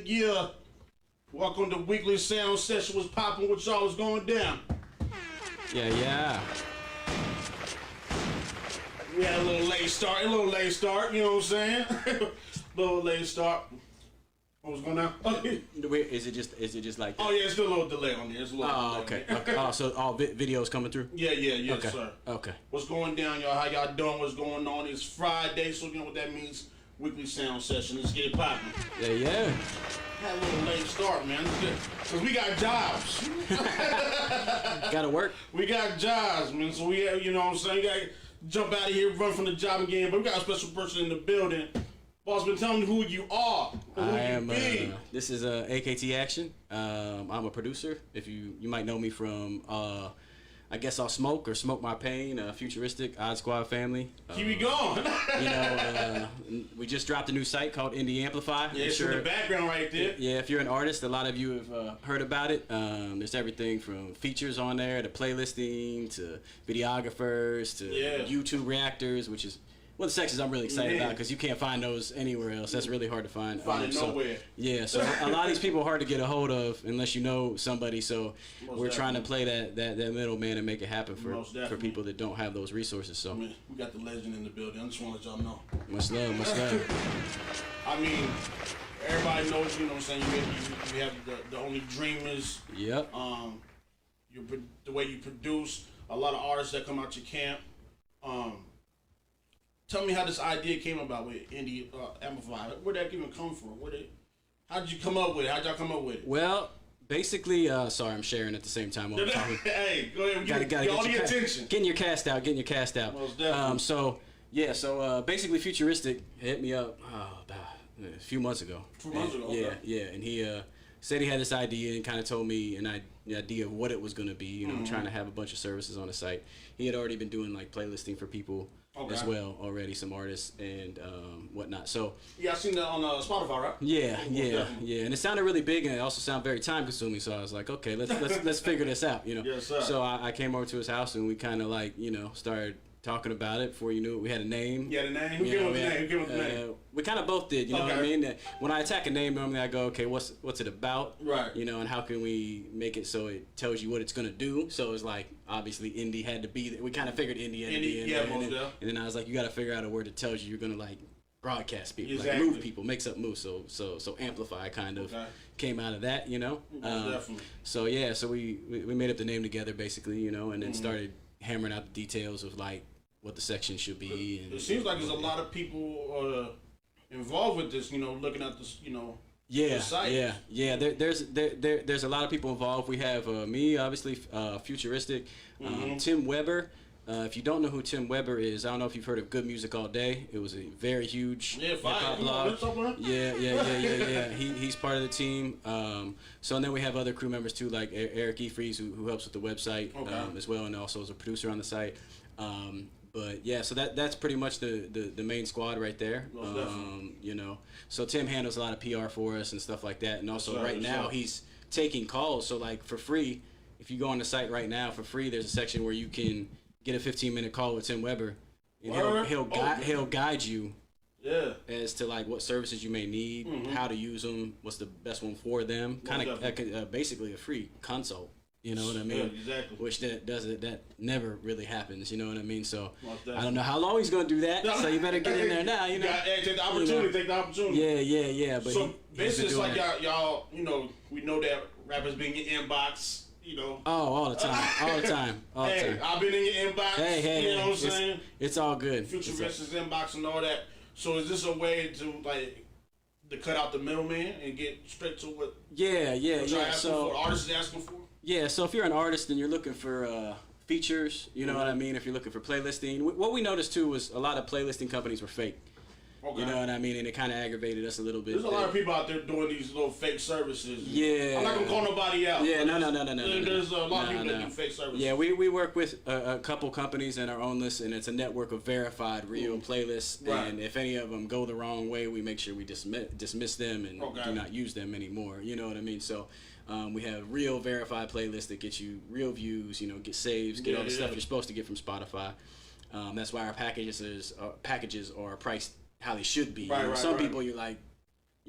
Yeah. Welcome to Weekly Sound Session. What's popping with y'all? What's going down? Yeah. We had a little late start, you know what I'm saying? A little late start. What was going on? Is it just like that? Oh yeah, it's still a little delay on there. It's a little delay. Okay. Oh, so all videos coming through? Yeah, okay. Sir. Okay. What's going down, y'all? How y'all doing? What's going on? It's Friday, so you know what that means. Weekly Sound Session. Let's get it popping. Yeah. Had a little late start, man. Because we got jobs. Gotta work. We got jobs, man. So we, you know what I'm saying? We got to jump out of here, run from the job again. But we got a special person in the building. Boss, been telling me who you are. This is AKT Action. I'm a producer. If you might know me from, I guess I'll smoke or smoke my pain. Futuristic Odd Squad family. Keep it going. We just dropped a new site called IndieAmplify. Yeah, it's in the background right there. Yeah, if you're an artist, a lot of you have heard about it. There's everything from features on there to playlisting to videographers to YouTube reactors, which is one of the sections I'm really excited about because you can't find those anywhere else. That's really hard to find. Find it nowhere. Yeah, so a lot of these people are hard to get a hold of unless you know somebody. So we're trying to play that middleman and make it happen for people that don't have those resources. So we got the legend in the building. I just want to let y'all know. Much love, much love. I mean, everybody knows, you know what I'm saying, you have the only dreamers. Yep. The way you produce, a lot of artists that come out your camp. Tell me how this idea came about with IndieAmplify. Where'd that even come from? How did you come up with it? How'd y'all come up with it? Well, basically, sorry, I'm sharing at the same time. Hey, go ahead. Get all the attention. Getting your cast out. Most definitely. So basically, Futuristic hit me up about a few months ago. 2 months ago. Yeah, and he said he had this idea and kind of told me an idea of what it was going to be. You know, trying to have a bunch of services on the site. He had already been doing like playlisting for people. As well already, some artists and whatnot. So I seen that on Spotify, right? Yeah, and it sounded really big, and it also sounded very time consuming. So I was like, okay, let's figure this out, you know. Yes, sir. So I came over to his house, and we kind of like started talking about it. Before you knew it, we had a name. Yeah, the name. Who came up with the name? We kind of both did. You know what I mean? When I attack a name, normally I go, okay, what's it about? Right. You know, and how can we make it so it tells you what it's gonna do? So it's like obviously indie had to be there. We kind of figured indie, and then I was like, you got to figure out a word that tells you you're gonna like broadcast people, like move people, make something move. So Amplify kind of came out of that, you know. Definitely. So yeah, so we made up the name together basically, you know, and then started hammering out the details of like what the section should be. And it seems like there's a lot of people involved with this, you know, looking at this, you know. Yeah. There's a lot of people involved. We have me, obviously, Futuristic, Tim Weber. If you don't know who Tim Weber is, I don't know if you've heard of Good Music All Day. It was a very huge hip-hop blog. Yeah. He's part of the team. So and then we have other crew members too, like Eric Efries, who helps with the website as well, and also is a producer on the site. But yeah, so that's pretty much the main squad right there. You know, so Tim handles a lot of PR for us and stuff like that, and also right now he's taking calls. So like for free, if you go on the site right now for free, there's a section where you can get a 15-minute call with Tim Weber, and he'll guide you as to like what services you may need, how to use them, what's the best one for them, kind of basically a free consult. You know what I mean? Yeah, exactly. Which that never really happens. You know what I mean? So I don't know how long he's gonna do that. So you better get in there now. You know, take the opportunity. Take the opportunity. Yeah. But so basically, it's like y'all. You know, we know that rappers be in your inbox. You know. Oh, all the time. Hey, I've been in your inbox. Hey. You know what I'm saying? It's all good. Futuristic's inbox and all that. So is this a way to like to cut out the middleman and get straight to what? Yeah. So what artists is asking for. Yeah, so if you're an artist and you're looking for features, you know what I mean? If you're looking for playlisting, what we noticed too was a lot of playlisting companies were fake. Okay. You know what I mean? And it kind of aggravated us a little bit. There's a lot of people out there doing these little fake services. Yeah. I'm not going to call nobody out. Yeah, no. There's a lot of people that do fake services. Yeah, we work with a couple companies in our own list, and it's a network of verified real playlists. Right. And if any of them go the wrong way, we make sure we dismiss them and do not use them anymore. You know what I mean? So we have real verified playlists that get you real views, you know, get saves, get all the stuff you're supposed to get from Spotify. That's why our packages are priced how they should be. Some people you're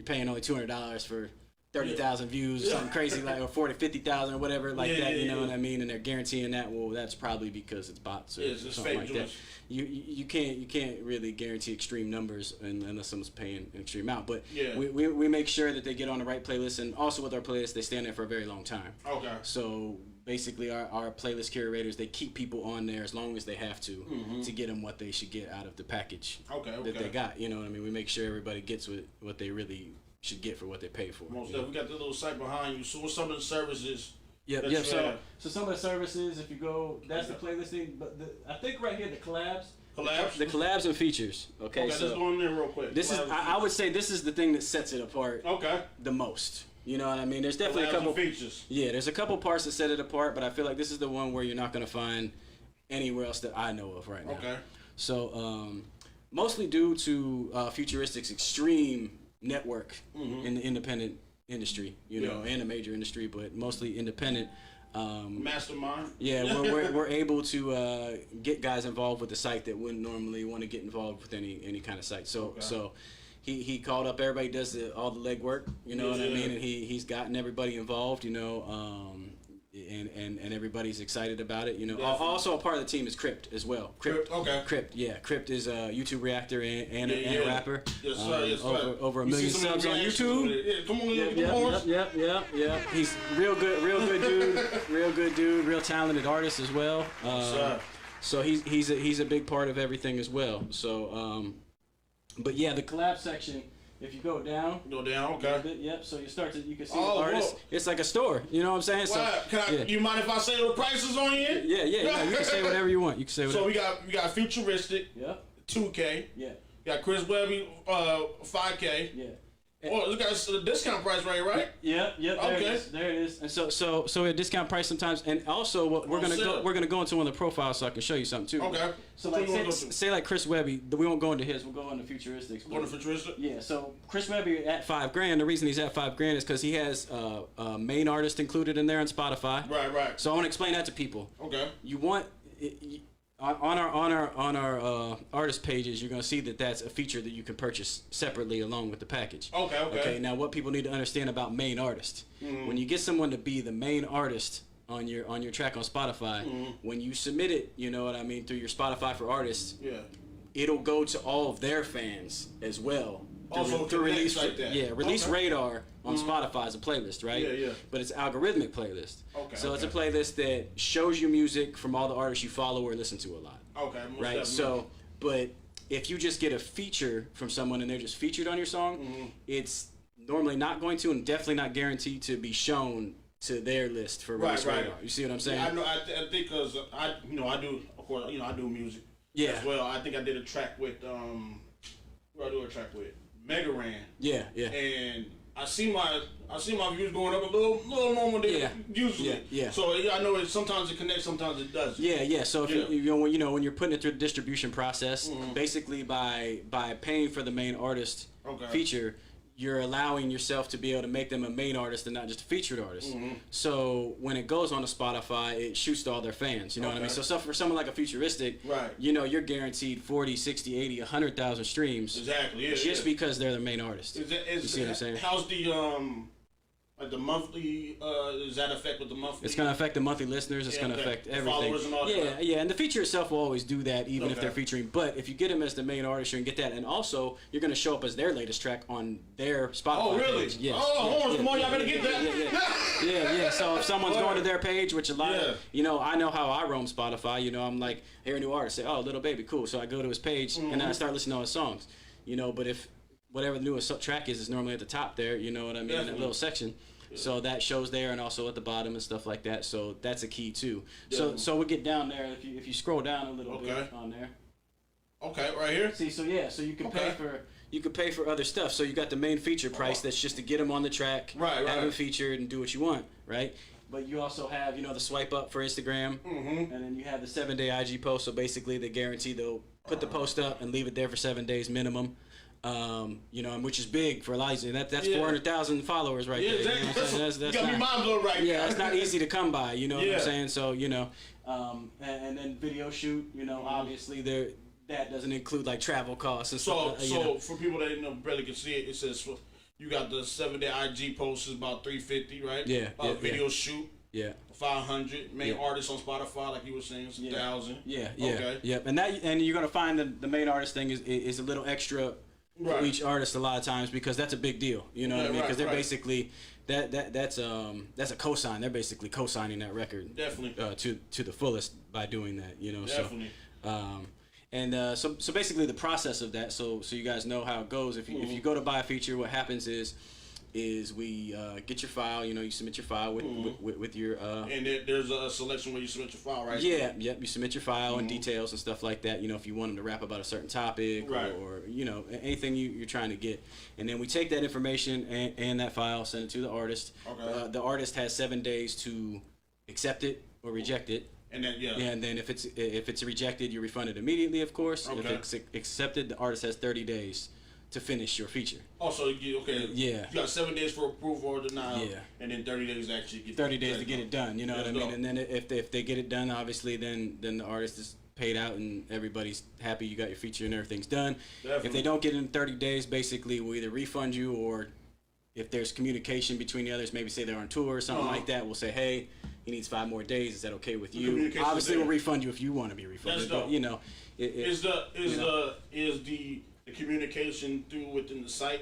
paying only $200 for 30,000 views or something crazy like, or 40, 50,000 or whatever like that. You know what I mean? And they're guaranteeing that. Well, that's probably because it's bots or something like that. You can't really guarantee extreme numbers unless someone's paying an extreme amount. But we make sure that they get on the right playlist, and also with our playlists, they stay on there for a very long time. Okay. So basically, our playlist curators, they keep people on there as long as they have to get them what they should get out of the package that they got. You know what I mean? We make sure everybody gets what they really should get for what they pay for. Most definitely. We got the little site behind you. So what's some of the services? Yep. So some of the services, if you go, that's the playlisting. But I think right here, the collabs. The collabs and features. Okay, so let's go in there real quick. This I would say this is the thing that sets it apart. Okay. The most. You know what I mean? There's definitely a couple features. Yeah, there's a couple parts that set it apart, but I feel like this is the one where you're not gonna find anywhere else that I know of right now. Okay. So mostly due to Futuristic's extreme network in the independent industry, you know, and the major industry, but mostly independent. Mastermind. Yeah, we're able to get guys involved with the site that wouldn't normally want to get involved with any kind of site. So he called up everybody, does all the legwork, you know what I mean, and he's gotten everybody involved, you know, and everybody's excited about it, you know. Definitely. Also a part of the team is Crypt as well. Crypt, Crypt is a YouTube reactor and a rapper. Yes, sir. Yes, sir. Over 1 million subs on YouTube. Yeah, come on, yeah. He's real good dude, real talented artist as well. So he's a big part of everything as well. So but yeah, the collab section, if you go down, okay. Yep. So you can see the artist. Whoa. It's like a store. You know what I'm saying? Wow. So you mind if I say the prices on here? Yeah. You can say whatever you want. You can say whatever. So we got Futuristic. Yep. 2K. Yeah. Got Chris Webby 5K. Yeah. Oh, look at the discount price right? Yep. There it is. And so a discount price sometimes, and also what we're gonna go into one of the profiles so I can show you something too. Okay. So like say like Chris Webby, we won't go into his. We'll go into Futuristics. Go into Futuristic. Yeah. So Chris Webby at $5,000. The reason he's at $5,000 is because he has a main artist included in there on Spotify. Right. So I want to explain that to people. Okay. You want. On our artist pages, you're gonna see that that's a feature that you can purchase separately along with the package. Okay. Now, what people need to understand about main artist, when you get someone to be the main artist on your track on Spotify, when you submit it, you know what I mean, through your Spotify for artists, it'll go to all of their fans as well. Through release like that. Yeah, release radar on Spotify is a playlist, right? Yeah. But it's algorithmic playlist. Okay. It's a playlist that shows you music from all the artists you follow or listen to a lot. Okay. Right. Definitely. So, but if you just get a feature from someone and they're just featured on your song, it's normally not going to, and definitely not guaranteed to be shown to their list for release radar. You see what I'm saying? Yeah, I know. I think because I do. Of course, I do music. As well. I think I did a track with who I do a track with. Mega Ran. Yeah. And I see my views going up a little more than usually. Yeah. So I know sometimes it connects, sometimes it doesn't. Yeah. So if when you're putting it through the distribution process, basically by paying for the main artist feature, you're allowing yourself to be able to make them a main artist and not just a featured artist. So when it goes on to Spotify, it shoots to all their fans. You know what I mean? So for someone like a Futuristic, you're guaranteed 40, 60, 80, 100,000 streams. Exactly. Yeah, just because they're the main artist. You see what I'm saying? How's the monthly? Does that affect with the monthly? It's gonna affect the monthly listeners. It's gonna affect everything. And all that. And the feature itself will always do that, even if they're featuring. But if you get them as the main artist, you can get that, and also you're gonna show up as their latest track on their Spotify. Oh, really? Page. Yes. Come on, y'all better get that. Yeah. So if someone's going to their page, which a lot of, I know how I roam Spotify. I'm like, hear a new artist, say, oh, Little Baby, cool. So I go to his page and then I start listening to his songs. But if whatever the newest track is normally at the top there, you know what I mean, in that little section. So that shows there, and also at the bottom and stuff like that. So that's a key too. So we get down there. If you scroll down a little bit on there. Okay, right here. See, so you can pay for other stuff. So you got the main feature price that's just to get them on the track, have them featured, and do what you want, right? But you also have the swipe up for Instagram, and then you have the 7-day IG post. So basically, they guarantee they'll put the post up and leave it there for 7 days minimum. Which is big for Eliza. That's 400,000 followers right there. Exactly. You know what I'm saying? That's got me mind blown right now. That's not easy to come by. You know what I'm saying? So and then video shoot. Obviously that doesn't include like travel costs and stuff. So for people that barely can see it, it says you got the 7-day IG post is about $350, right? Video shoot. 500 main artists on Spotify, like you were saying, it's 1,000. And you're gonna find the main artist thing is a little extra. For each artist a lot of times, because that's a big deal, you know what I mean? Because they're basically that's a cosign. They're basically co-signing that record to the fullest by doing that, Definitely. So basically the process of that. So you guys know how it goes. If you go to buy a feature, what happens is is we get your file. You submit your file with your. And there's a selection where you submit your file, right? Yeah, yep. You submit your file and details and stuff like that. If you want them to rap about a certain topic or anything you're trying to get, and then we take that information and that file, send it to the artist. Okay. The artist has 7 days to accept it or reject it. And then and then if it's rejected, you're refunded immediately, of course. Okay. If it's accepted, the artist has 30 days to finish your feature. Also, you got 7 days for approval or denial, and then 30 days to actually get 30 days to get it done. You know what I mean? And then if they get it done, obviously, then the artist is paid out and everybody's happy. You got your feature and everything's done. Definitely. If they don't get it in 30 days, basically we'll either refund you, or if there's communication between the others, maybe say they're on tour or something like that, we'll say, hey, he needs 5 more days. Is that okay with you? Obviously, we'll refund you if you want to be refunded. That's dope. But is the communication through within the site?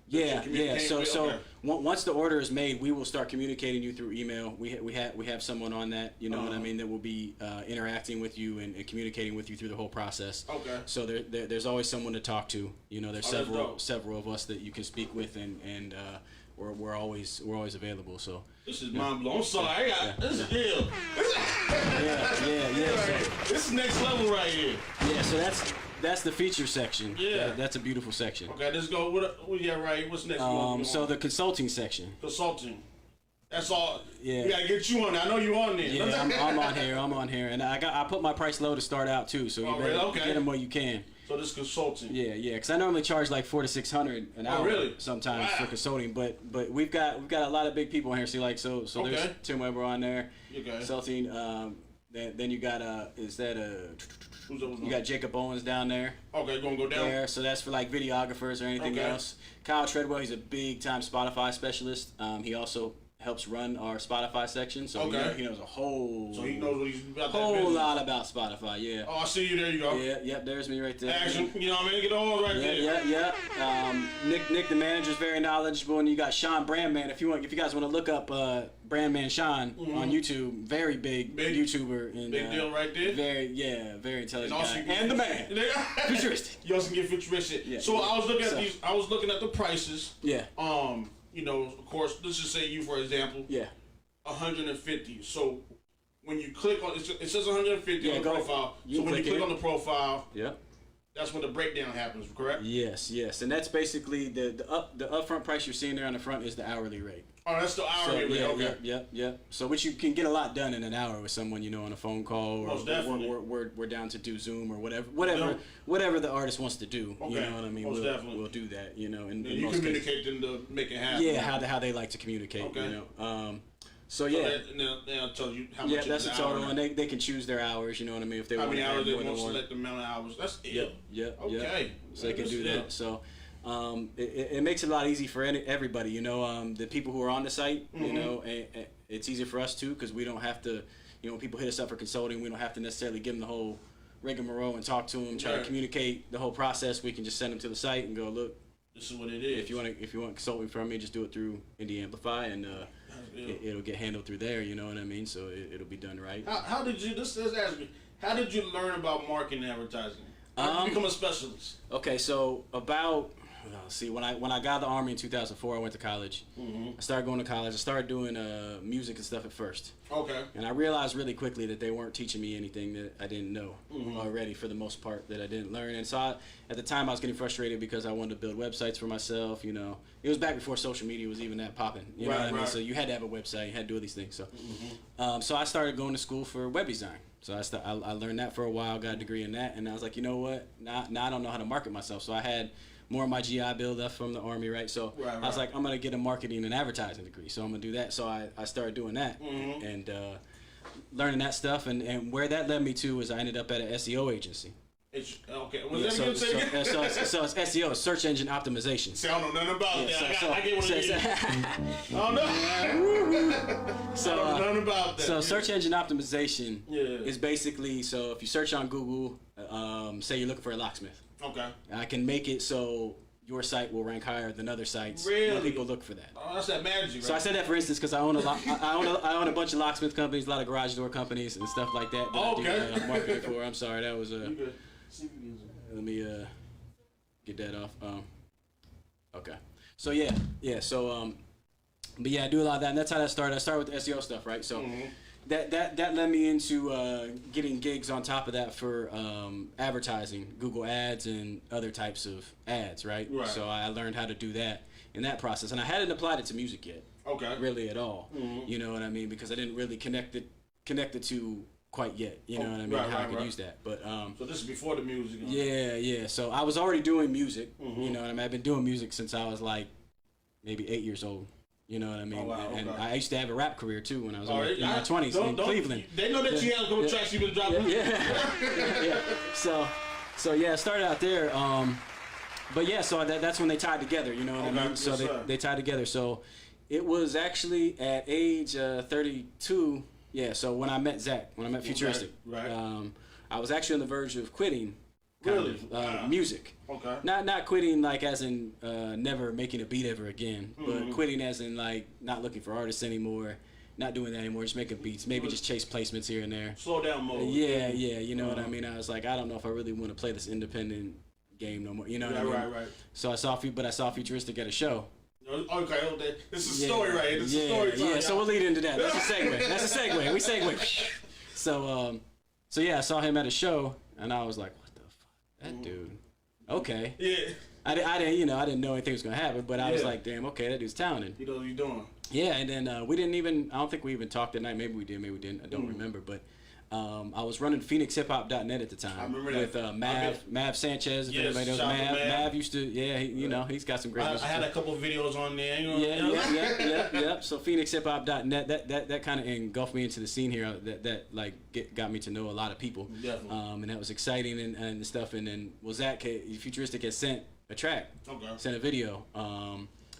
Yeah. So once the order is made, we will start communicating you through email. We have someone on that, what I mean, that will be interacting with you and communicating with you through the whole process. Okay. So there's always someone to talk to. There's several of us that you can speak with, and we're always available. So this is mind blowing. I'm sorry, this is ill. This is next level right here. Yeah. So that's the feature section. Yeah. That's a beautiful section. Okay, let's go. What's next? So the consulting section. Consulting. That's all. Yeah. We gotta get you on there. I know you on there. Yeah, I'm on here, and I put my price low to start out too. So you better get them where you can. So this consulting. Yeah, because I normally charge like $400 to $600 an hour sometimes for consulting, but we've got a lot of big people in here. See, so there's Tim Weber on there, consulting. Then you got you got Jacob Owens down there. Okay, gonna go down there. So that's for like videographers or anything else. Kyle Treadwell, he's a big time Spotify specialist. He also helps run our Spotify section, so he knows a whole. So he knows what he's about. Whole lot about Spotify, yeah. Oh, I see you. There you go. Yeah, yep. There's me right there. Action, what I mean? Get on right there. Yeah. Nick, the manager's very knowledgeable, and you got Sean Brandman. If you guys want to look up Brandman Sean on YouTube, very big YouTuber, and big deal right there. Very intelligent guy, and the man. Futuristic. You also get futuristic. Yeah. So I was looking at these. I was looking at the prices. Yeah. Of course, let's just say you, for example. Yeah. 150. So when you click on it says 150 on the profile. So when you click on the profile, that's when the breakdown happens, correct? Yes, and that's basically the upfront price you're seeing there on the front is the hourly rate. Oh, that's the hourly rate. Okay. Yep. So which you can get a lot done in an hour with someone, on a phone call, or most definitely. We're down to do Zoom or whatever the artist wants to do. Okay. You know what I mean? We'll do that. And you communicate them to make it happen. Yeah, how they like to communicate. Okay. So yeah. They'll tell you how much. Yeah, that's the total, and they can choose their hours. You know what I mean? If they how want many hours they want, to select the amount of hours. That's it. Yep. Okay. So they can do that. So. It makes it a lot easier for everybody, the people who are on the site, and it's easier for us too, because we don't have to, when people hit us up for consulting, we don't have to necessarily give them the whole rigmarole and talk to them, try to communicate the whole process. We can just send them to the site and go, look, this is what it is. If you want consulting from me, just do it through IndieAmplify, and it'll get handled through there. You know what I mean? So it'll be done right. How did you? Let's ask me. How did you learn about marketing and advertising? How did you become a specialist? Okay, so when I got out of the Army in 2004, I went to college. I started going to college. I started doing music and stuff at first. Okay. And I realized really quickly that they weren't teaching me anything that I didn't know already, for the most part, that I didn't learn. And so at the time I was getting frustrated because I wanted to build websites for myself. It was back before social media was even that popping. You know what I mean? So you had to have a website. You had to do all these things. So so I started going to school for web design. So I learned that for a while, got a degree in that, and I was like, you know what? Now I don't know how to market myself. So I had more of my GI Bill left from the Army, right? So I was like, I'm going to get a marketing and advertising degree. So I'm going to do that. So I started doing that and learning that stuff. And where that led me to is I ended up at an SEO agency. Okay. So it's SEO, search engine optimization. See, I don't know nothing about that. I get what it is. I don't know nothing about that. So search engine optimization is basically, so if you search on Google, say you're looking for a locksmith. Okay. I can make it so your site will rank higher than other sites when people look for that. Oh, that's that magic, right? So I said that for instance because I own a bunch of locksmith companies, a lot of garage door companies and stuff like that. I do marketing for. I'm sorry, that was let me get that off. Okay. So yeah. So but yeah, I do a lot of that, and that's how that started. I started with the SEO stuff, right? So that led me into getting gigs on top of that for advertising, Google Ads and other types of ads, right? So I learned how to do that in that process, and I hadn't applied it to music yet. Really at all. You know what I mean? Because I didn't really connect the two quite yet. You know what I mean? How I could use that. But so this is before the music. Yeah. So I was already doing music. You know what I mean? I've been doing music since I was like maybe 8 years old. You know what I mean? And I used to have a rap career too when I was in my 20s in Cleveland. They know that you have a couple tracks you've been dropping. Yeah. So yeah, I started out there. But yeah, so that's when they tied together. You know what I mean? So they tied together. So it was actually at age 32. Yeah. So when I met Zach, when I met Futuristic, I was actually on the verge of quitting. Music. Not quitting like as in never making a beat ever again, but quitting as in like not looking for artists anymore, not doing that anymore, just making beats, maybe just chase placements here and there. Slow down mode. Yeah, you know what I mean? I was like, I don't know if I really want to play this independent game no more. You know what I mean? Right. So I saw Futuristic at a show. Okay. This is a story right here. This is a story time. Yeah, so we'll lead into that. That's a segue. We segue. So yeah, I saw him at a show, and I was like, that dude. Okay. Yeah. I didn't know anything was gonna happen, but I was like, damn, okay, that dude's talented. You know what you're doing. Yeah, and then I don't think we even talked that night. Maybe we did, maybe we didn't. I don't remember, but I was running PhoenixHipHop.net at the time. I remember with Mav Sanchez. If anybody knows Mav used to, he's got some great music. I had a couple of videos on there. Yeah. So PhoenixHipHop.net, that kind of engulfed me into the scene here. That got me to know a lot of people. Definitely. And that was exciting and stuff. And then Futuristic had sent a track, sent a video.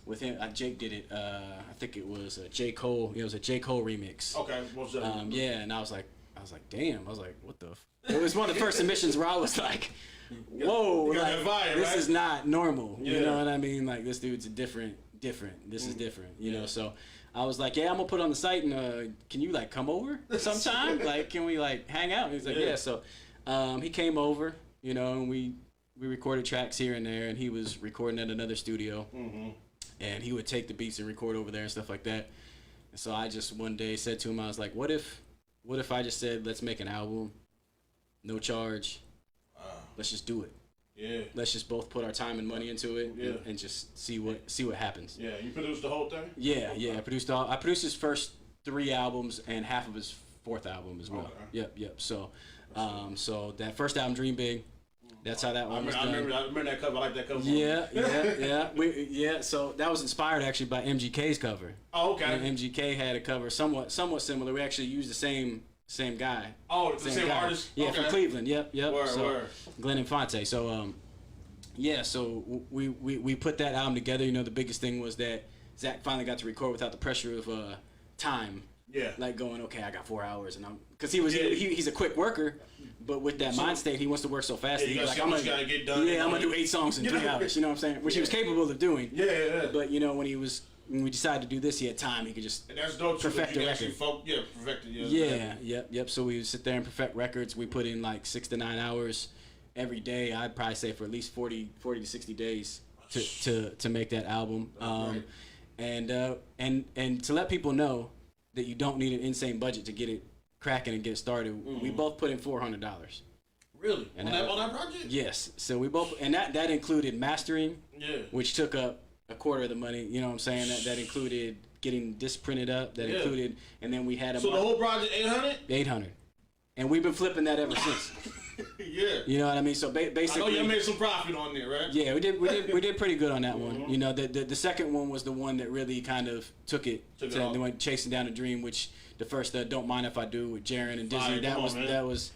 With him, Jake did it. I think it was a J. Cole. It was a J. Cole remix. Okay. Yeah, and I was like, damn. I was like, what the? It was one of the first submissions where I was like, whoa, this is not normal. You know what I mean? Like, this dude's different. This is different. You know, so I was like, yeah, I'm gonna put it on the site, and can you like come over sometime? Like, can we like hang out? And he's like, yeah. So he came over, you know, and we recorded tracks here and there, and he was recording at another studio, and he would take the beats and record over there and stuff like that. And so I just one day said to him, I was like, what if I just said, let's make an album, no charge, let's just do it. Yeah. Let's just both put our time and money into it, and just see what happens. Yeah. You produced the whole thing? Yeah. I produced his first 3 albums and half of his 4th album as well. Okay. Yep. So, so that first album, Dream Big. That's how that one was done. I remember that cover. I like that cover. Yeah. So that was inspired actually by MGK's cover. Oh, okay. And MGK had a cover somewhat similar. We actually used the same guy. Oh, the same artist. Yeah, from Cleveland. Yep. Word. Glenn Infante. So so we put that album together. You know, the biggest thing was that Zach finally got to record without the pressure of time. Yeah. Like going, okay, I got 4 hours, and because he's a quick worker. But with that mind state, he wants to work so fast. Yeah, he's like, I'm gonna get done. Yeah, I'm gonna do 8 songs in 3 hours. You know what I'm saying? Which he was capable of doing. Yeah. But you know, when we decided to do this, he had time. He could just perfect the record. Perfect it. Yep. So we would sit there and perfect records. We put in like 6 to 9 hours every day. I'd probably say for at least 40 to 60 days to make that album. And to let people know that you don't need an insane budget to get it cracking and get started. We both put in $400. Really? On that project? Yes. So we both, and that included mastering, which took up a quarter of the money. You know what I'm saying? That included getting disc printed up. That included, and then we had So the whole project 800? 800, and we've been flipping that ever since. Yeah. You know what I mean? So basically, I know you made some profit on there, right? Yeah, we did pretty good on that one. You know, the second one was the one that really kind of took it they went chasing down a dream, which the first Don't Mind If I Do with Jaren and Disney. That was the one. That was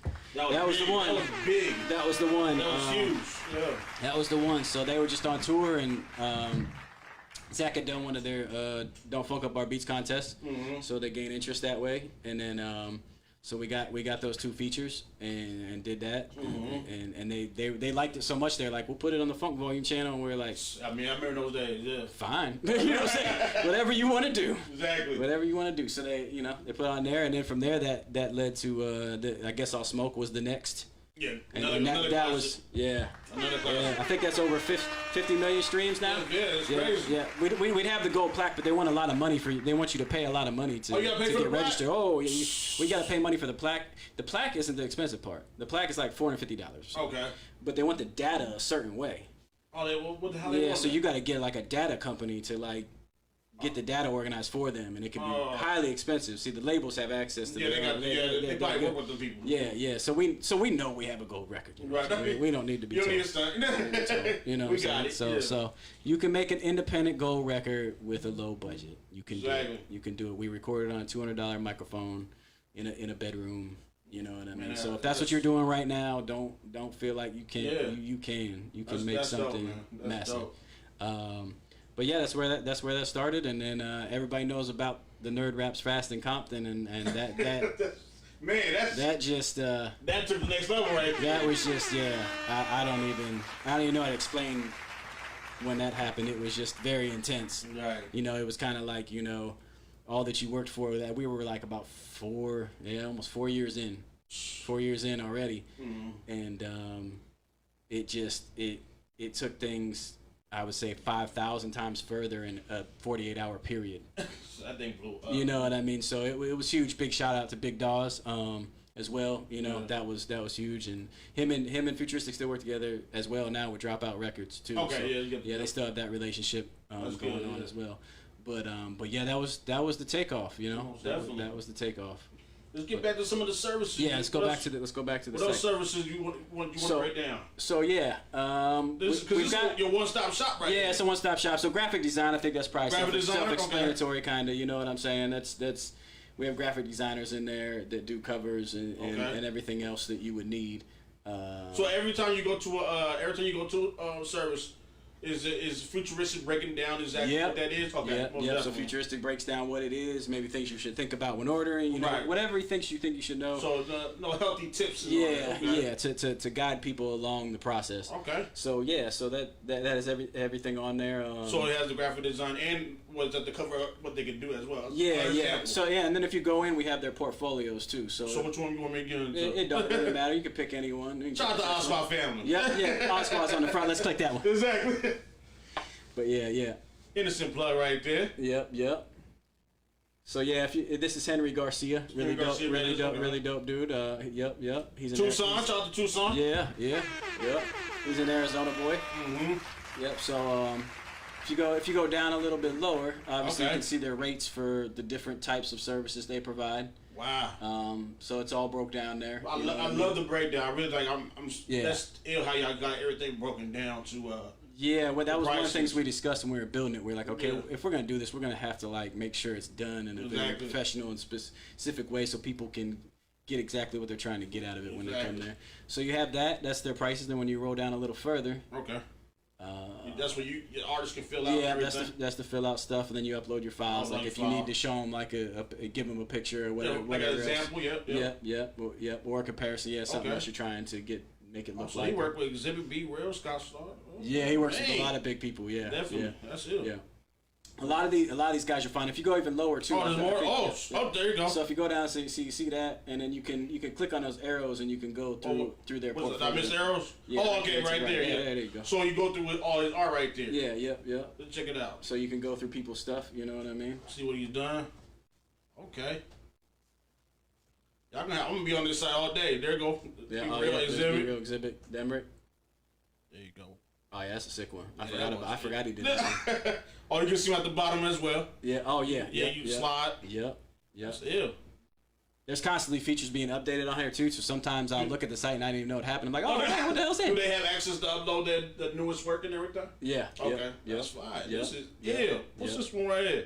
big. That was the one. That was huge. Yeah. That was the one. So they were just on tour, and Zach had done one of their Don't Funk Up Our Beats contest, so they gained interest that way, and then so we got those 2 features and did that, and they liked it so much they're like, we'll put it on the Funk Volume channel, and we're like, I mean, I remember those days. Yeah. Fine. You know what I'm saying? Whatever you want to do. Exactly. Whatever you want to do. So they put it on there, and then from there that led to I guess All Smoke was the next Yeah, and that was I think that's over 50 million streams now. Yeah, it's crazy. Yeah, we'd have the gold plaque, but they want a lot of money for you. They want you to pay a lot of money to get registered. Oh, yeah, we got to pay money for the plaque. The plaque isn't the expensive part. The plaque is like $450. Okay. But they want the data a certain way. Oh, what the hell? Yeah, so you got to get like a data company to like get the data organized for them, and it can be highly expensive. See, the labels have access to. They probably work with the people. Yeah. So we know we have a gold record. You know? Right. So we don't need to be. You don't need to stunt. You know, we got it. So you can make an independent gold record with a low budget. You can do it. You can do it. We recorded on a $200 microphone in a bedroom. You know what I mean? So if that's what you're doing right now, don't feel like you can't. Yeah. You can make something massive. But yeah, that's where that started, and then everybody knows about the Nerd Raps Fast in Compton, and that man, that just that took the next level right there. That was just I don't even know how to explain when that happened. It was just very intense. Right. You know, it was kind of like, you know, all that you worked for. That we were like about almost 4 years in. 4 years in already, and it took things, I would say, 5,000 times further in a 48-hour period. That thing blew up. You know what I mean? So it was huge. Big shout out to Big Dawes as well. You know, that was huge. And him and Futuristic still work together as well now with Dropout Records too. Okay, so, they still have that relationship going on as well. But yeah, that was the takeoff. You know, that was the takeoff. Let's get back to some of the services. Yeah, let's go back to the. What else services you want to break down? So yeah, this is your one-stop shop, right? Yeah, it's a one-stop shop. So graphic design, I think that's probably self-explanatory, kind of. You know what I'm saying? That's we have graphic designers in there that do covers and everything else that you would need. So every time you go to a service. Is Futuristic breaking down exactly what that is? Okay. Yeah. So Futuristic breaks down what it is, maybe things you should think about when ordering, you know, whatever he thinks you think you should know. So no healthy tips. To guide people along the process. Okay. So that is everything on there. So it has the graphic design and what's at the cover, what they can do as well. Yeah. So and then if you go in, we have their portfolios too. So which one you want me to get into? It don't really matter. You can pick anyone. Shout out to Oswald family. Yeah. Oswald's on the front. Let's click that one. Exactly. But yeah. Innocent plug right there. Yep. So yeah, this is Henry Garcia, really dope dude. Yep. He's in Tucson. Shout out to Tucson. Yeah. He's an Arizona boy. Mm-hmm. Yep. So if you go down a little bit lower, obviously you can see their rates for the different types of services they provide. Wow. So it's all broke down there. I love the breakdown. I really like. That's ill how y'all got everything broken down to. Yeah, well, that was one of the things we discussed when we were building it. We were like, okay, if we're gonna do this, we're gonna have to like make sure it's done in a very professional and specific way, so people can get exactly what they're trying to get out of it when they come there. So you have that. That's their prices. Then when you roll down a little further, that's where your artists can fill out. Yeah, that's the fill out stuff, and then you upload your files. Like if you need to show them like give them a picture or whatever. Like an example. Yep. Or a comparison. Yeah, something else you're trying to make it look like. He worked with Exhibit B, Real Scott Star. Yeah, he works with a lot of big people. Yeah, definitely. Yeah. That's it. Yeah. A lot of these guys you'll find. If you go even lower too. Oh, there's more. There you go. So if you go down, so you see that, and then you can click on those arrows, and you can go through their portfolio. Did I miss arrows? Yeah, okay, right there. Yeah, there you go. So you go through with all his art right there. Yeah. Let's check it out. So you can go through people's stuff. You know what I mean? See what he's done. Okay. I'm gonna be on this side all day. There you go. Real exhibit. Demrick. There you go. Oh yeah, that's a sick one. I forgot he did that. Oh, you can see him at the bottom as well. Yeah. Oh yeah. Yeah. You slide. Yep. That's ill. There's constantly features being updated on here too. So sometimes I'll look at the site and I didn't even know what happened. I'm like, oh, man, what the hell's that? Do they have access to upload the newest work and everything? Yeah. Okay. That's fine. This is ill. What's this one right here?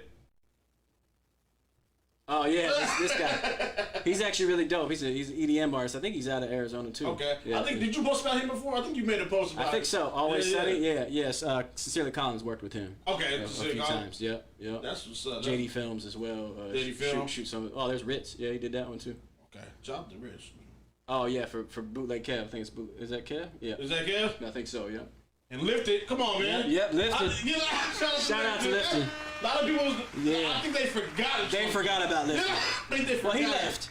Oh yeah, this guy. He's actually really dope. He's an EDM artist. I think he's out of Arizona too. Okay. Yeah, did you post about him before? I think you made a post about him. I think so. Always Sunny. Yeah. Yes. Sincerely Collins worked with him. Okay. A few times. Yep. That's what's up. JD Films as well. JD Films. Shoot some. Oh, there's Ritz. Yeah, he did that one too. Okay. Job to Ritz. Oh yeah, for Bootleg Kev. I think it's Is that Kev? Yeah. Is that Kev? I think so. Yeah. And Lifted. Come on, man. Yep. Lifted. Shout out to Lifted. A lot of people, I think they forgot. They forgot about Lifton. I think they forgot. Well, he left.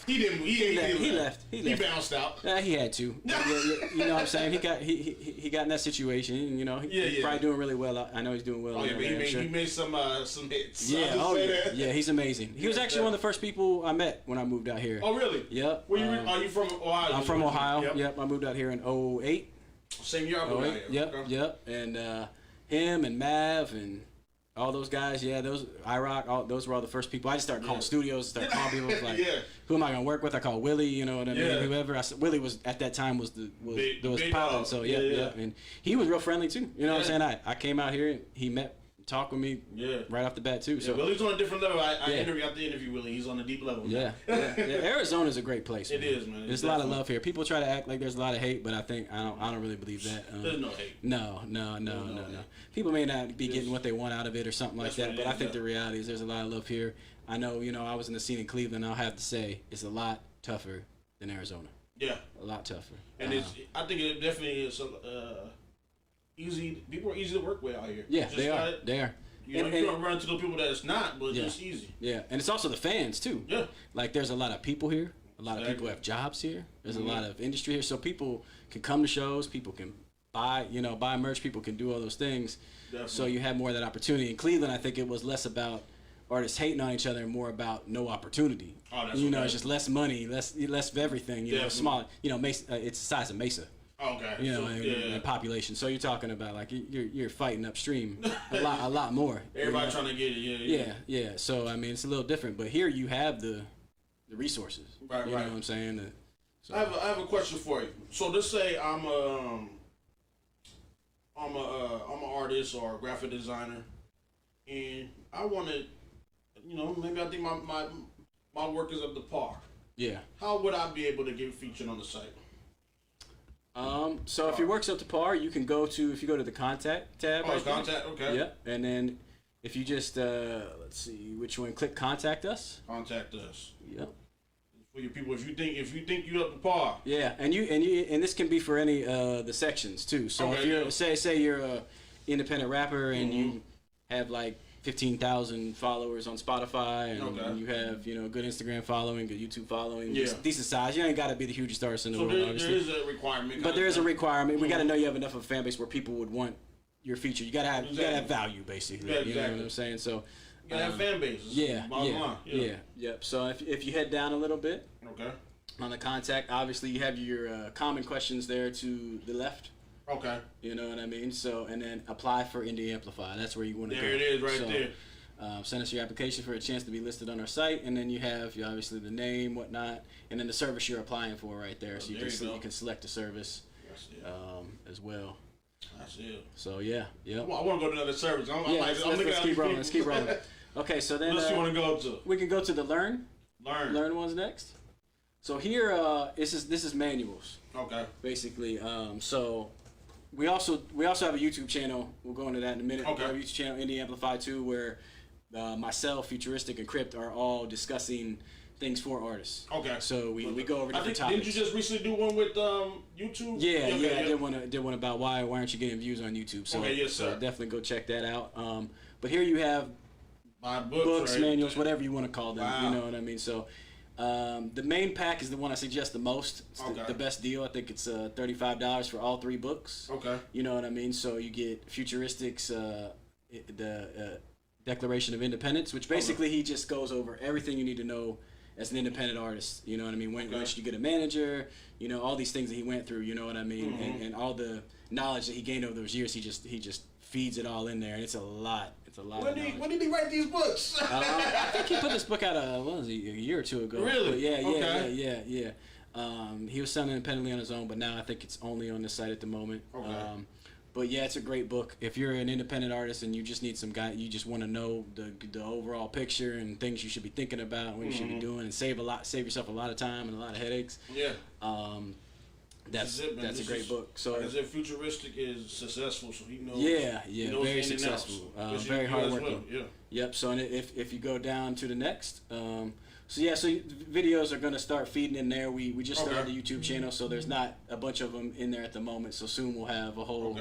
He didn't. He left. He bounced out. He had to. You know what I'm saying? He got in that situation. And, you know, he's probably doing really well. I know he's doing well. Oh yeah, but he made some hits. Yeah. Yeah. He's amazing. He was actually one of the first people I met when I moved out here. Oh really? Yep. Are you from Ohio? I'm from Ohio. Yep. I moved out here in 2008. Same year I moved out here. Yep. And him and Mav and all those guys, those IROC, those were all the first people. I just started calling studios, started calling people like, who am I gonna work with? I called Willie, you know what I mean? Whoever. Willie was at that time was popping, so and he was real friendly too. You know what I'm saying? I came out here and he talked with me right off the bat too. So Willie's on a different level. I got to interview Willie. He's on a deep level. Yeah. Arizona's a great place. It is, man. There's a lot of love here. People try to act like there's a lot of hate, but I don't really believe that. There's no hate. No. People may not be getting what they want out of it or something like that, but I think the reality is there's a lot of love here. I know, I was in the scene in Cleveland. I'll have to say it's a lot tougher than Arizona. Yeah. A lot tougher. And I think it definitely is easy. People are easy to work with out here. Yeah, they are. You don't run into the people that it's not, but it's easy. Yeah, and it's also the fans too. Yeah. Like there's a lot of people here. A lot of people have jobs here. There's a lot of industry here, so people can come to shows. People can buy merch. People can do all those things. Definitely. So you have more of that opportunity. In Cleveland, I think it was less about artists hating on each other and more about no opportunity. Oh, that's it's just less money, less of everything. Small. Mesa, it's the size of Mesa. Okay. In population. So you're talking about like you're fighting upstream a lot more. Everybody trying to get it. Yeah. So I mean, it's a little different, but here you have the resources. Right. You know what I'm saying? So. I have a question for you. So let's say I'm an artist or a graphic designer, and I want to, maybe I think my work is up to par. Yeah. How would I be able to get featured on the site? So if your work's up to par, you can go to the contact tab. Oh, contact, okay. Yeah, and then if you just let's see which one, click contact us. Contact us. Yep. For your people, if you think you're up to par. Yeah, and this can be for any the sections too. So if you're say you're a independent rapper and you have like 15,000 followers on Spotify, and you have a good Instagram following, good YouTube following, decent size. You ain't got to be the hugest artist in the world. Obviously, there is a requirement. But there is a requirement. We got to know you have enough of a fan base where people would want your feature. You got to have value, basically. Yeah, exactly. You know what I'm saying? So you got to have fan bases. Yeah. So if you head down a little bit, on the contact, obviously you have your common questions there to the left. Okay. You know what I mean? So, and then apply for IndieAmplify. That's where you want to go. There it is, there. Send us your application for a chance to be listed on our site, and then you have obviously the name, whatnot, and then the service you're applying for right there. So you can select the service as well. That's it. So yeah. I want to go to another service. Let's keep rolling. Let's keep rolling. Okay, so then what else you want to go to? We can go to the Learn. Learn one's next. So here, this is manuals. Okay. Basically, so. We also have a YouTube channel. We'll go into that in a minute. Okay. We have a YouTube channel, IndieAmplify too, where myself, Futuristic, and Crypt are all discussing things for artists. Okay. So we go over different topics. Didn't you just recently do one with YouTube? Yeah, I did one about why aren't you getting views on YouTube? So, yes, sir. So definitely go check that out. But here you have my books, right? manuals, whatever you want to call them. Wow. You know what I mean? So. The main pack is the one I suggest the most. It's the best deal. I think it's $35 for all 3 books. Okay. You know what I mean? So you get Futuristic's the Declaration of Independence, which basically he just goes over everything you need to know as an independent artist. You know what I mean? When should you get a manager? All these things that he went through. You know what I mean? Mm-hmm. And all the knowledge that he gained over those years, he just feeds it all in there, and it's a lot. When did he write these books? I think he put this book out a year or two ago. Really? But yeah. He was selling independently on his own, but now I think it's only on this site at the moment. Okay. But yeah, it's a great book. If you're an independent artist and you just need some guy, you just want to know the overall picture and things you should be thinking about, what you should be doing, and save yourself a lot of time and a lot of headaches. Yeah. That's a great book. So like I said, Futuristic is successful, so he knows. Yeah, very successful, very hardworking. Well. Yeah. Yep. So if you go down to the next, so videos are gonna start feeding in there. We just started the YouTube channel, so there's not a bunch of them in there at the moment. So soon we'll have a whole,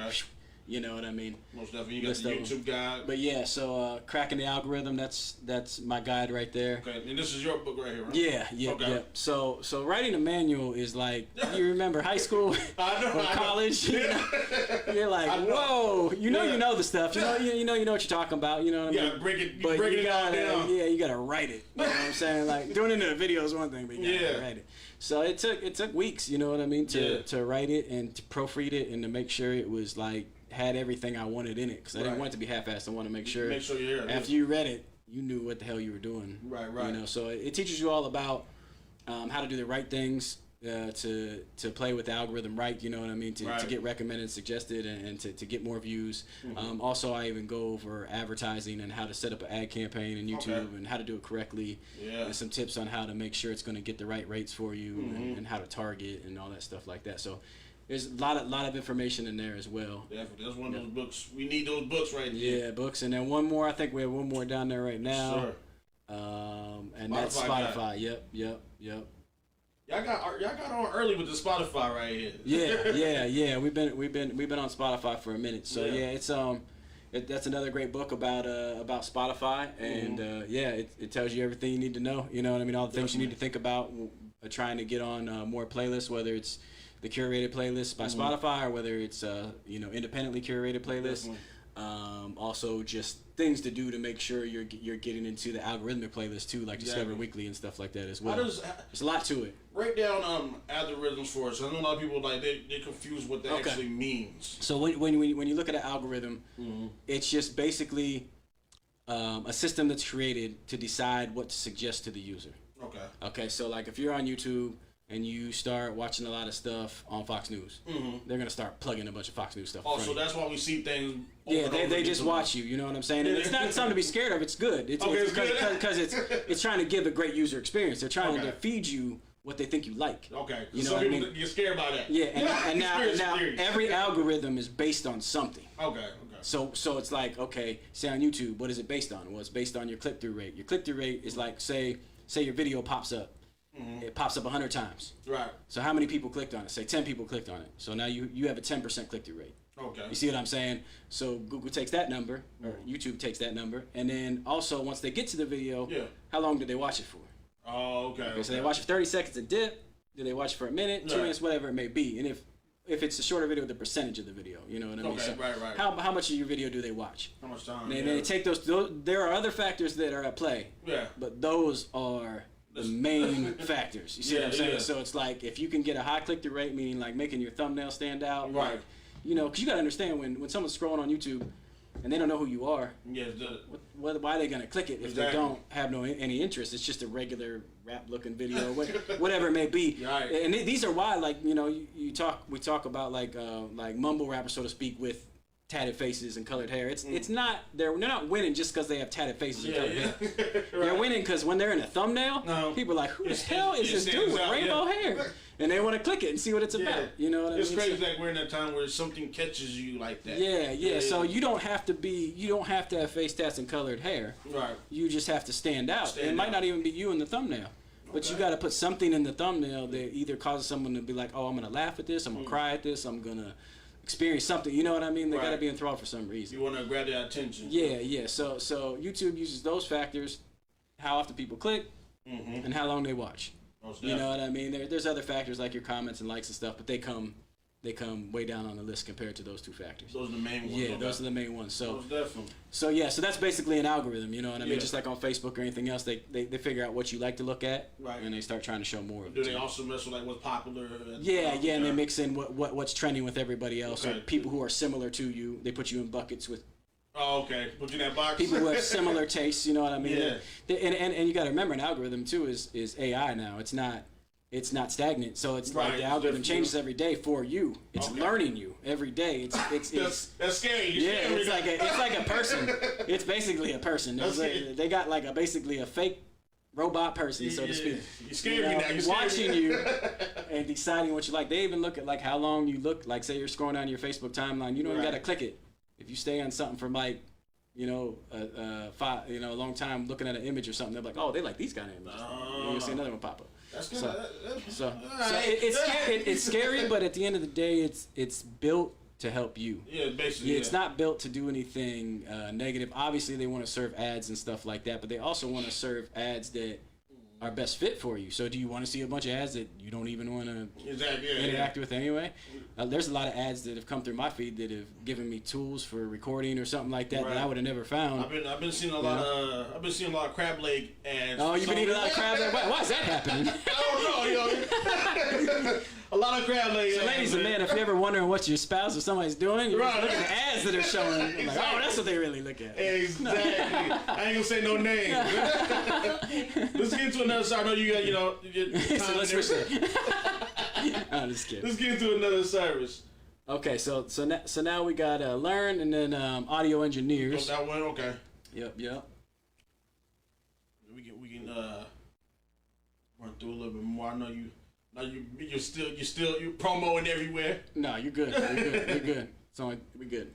You know what I mean? Most definitely. You got the YouTube guide. But yeah, so cracking the algorithm, that's my guide right there. Okay, and this is your book right here, right? Yeah. So writing a manual is like, you remember high school or college? You're like, whoa, you know the stuff. You know what you're talking about. You know what I mean? Yeah, break it down. Yeah, you gotta write it. You know what I'm saying? Like doing it in a video is one thing, but you gotta write it. So it took weeks. You know what I mean? To write it and to proofread it and to make sure it was like had everything I wanted in it, because I didn't want it to be half-assed. I want to make sure you're here. After you read it, you knew what the hell you were doing. Right. You know, so it teaches you all about how to do the right things to play with the algorithm right. You know what I mean? To get recommended, suggested, and to get more views. Mm-hmm. Also, I even go over advertising and how to set up an ad campaign in YouTube and how to do it correctly. Yeah. And some tips on how to make sure it's going to get the right rates for you and how to target and all that stuff like that. So there's a lot of information in there as well. Definitely. That's one of those books. We need those books right there. Yeah, books. And then one more. I think we have one more down there right now. Sure. And that's Spotify. Yep. Y'all got on early with the Spotify right here. Yeah. We've been on Spotify for a minute. So it's that's another great book about Spotify, and it tells you everything you need to know. You know what I mean? All the things you need to think about trying to get on more playlists, whether it's the curated playlist by Spotify or whether it's independently curated playlists. Also just things to do to make sure you're getting into the algorithmic playlist too, like Discover Weekly and stuff like that as well. There's a lot to it. Break down algorithms for us. I know a lot of people they confuse what that actually means. So when you look at an algorithm, it's just basically a system that's created to decide what to suggest to the user. Okay. So like if you're on YouTube and you start watching a lot of stuff on Fox News, they're gonna start plugging a bunch of Fox News stuff. Oh, so that's why we see things. They just watch you. You know what I'm saying? And it's not something to be scared of. It's good. Because it's trying to give a great user experience. They're trying to feed you what they think you like. Okay. You know some what people I mean? get scared by that. Yeah, and now every algorithm is based on something. Okay. So it's like, okay, say on YouTube, what is it based on? Well, it's based on your click-through rate. Your click-through rate is like, say your video pops up. It pops up 100 times. Right. So how many people clicked on it? Say 10 people clicked on it. So now you have a 10% click-through rate. Okay. You see what I'm saying? So Google takes that number, or YouTube takes that number, and then also once they get to the video, how long did they watch it for? Oh, okay. So they watch it for 30 seconds a dip. Do they watch it for a minute, 2 minutes, whatever it may be? And if it's a shorter video, the percentage of the video, you know what I mean? Okay, so right. how much of your video do they watch? How much time? And they take those. There are other factors that are at play. Yeah. But those are the main factors. You see what I'm saying? Yeah. So it's like if you can get a high click-through rate, meaning like making your thumbnail stand out, right? Like, because you got to understand when someone's scrolling on YouTube and they don't know who you are, why are they gonna click it if they don't have any interest? It's just a regular rap-looking video, whatever it may be. Right. And these are why, like we talk about like mumble rappers, so to speak, with tatted faces and colored hair. It's not they're not winning just because they have tatted faces and colored hair. Right. They're winning because when they're in a thumbnail, people are like, who the hell is this dude with rainbow hair? And they want to click it and see what it's about. You know what I mean? It's crazy like we're in a time where something catches you like that. Yeah. So you don't have to have face tats and colored hair. Right. You just have to stand out. It might not even be you in the thumbnail. But you got to put something in the thumbnail that either causes someone to be like, oh, I'm going to laugh at this, I'm going to cry at this, I'm going to experience something. You know what I mean? They got to be enthralled for some reason. You want to grab their attention. Yeah. So YouTube uses those factors, how often people click, and how long they watch. You know what I mean? There's other factors like your comments and likes and stuff, but they come way down on the list compared to those two factors. Those are the main ones. Yeah, those are the main ones. So definitely. So that's basically an algorithm. You know what I mean? Just like on Facebook or anything else, they figure out what you like to look at, and they start trying to show more of it. Do they also mess with like what's popular? Yeah, and they mix in what's trending with everybody else, or people who are similar to you. They put you in buckets with. Oh, okay. Put you in that box. People who have similar tastes, you know what I mean? Yeah. And you got to remember, an algorithm too is AI now. It's not stagnant. So it's like the algorithm changes every day for you. It's learning you every day. It's that's scary. It's like a person. It's basically a person. They got like basically a fake robot person, so to speak. You scared me now. You're watching you and deciding what you like. They even look at like how long you look. Like say you're scrolling down your Facebook timeline. You don't even got to click it. If you stay on something for like, a long time looking at an image or something, they're like, oh, they like these kind of images. You'll see another one pop up. That's good. So it's scary, but at the end of the day, it's built to help you. Yeah, basically. It's not built to do anything negative. Obviously, they want to serve ads and stuff like that, but they also want to serve ads that are best fit for you. So do you want to see a bunch of ads that you don't even want to interact with anyway? There's a lot of ads that have come through my feed that have given me tools for recording or something like that that I would have never found. I've been seeing a lot of crab leg ads. Oh, you've been eating a lot of crab leg? Why is that happening? I don't know, a lot of crab leg ads. So ladies and men, if you're ever wondering what your spouse or somebody's doing, you're looking at the ads that are showing. Exactly. Like, oh, that's what they really look at. Exactly. I ain't gonna say no names. Let's get into another side. I know you got, so let's switch that. I'm just kidding. Let's get into another service. Okay, so now we got learn and then audio engineers. Oh, that one, okay. Yep. We can run through a little bit more. I know you're still promoing everywhere. No, you're good. You're good. So we're good.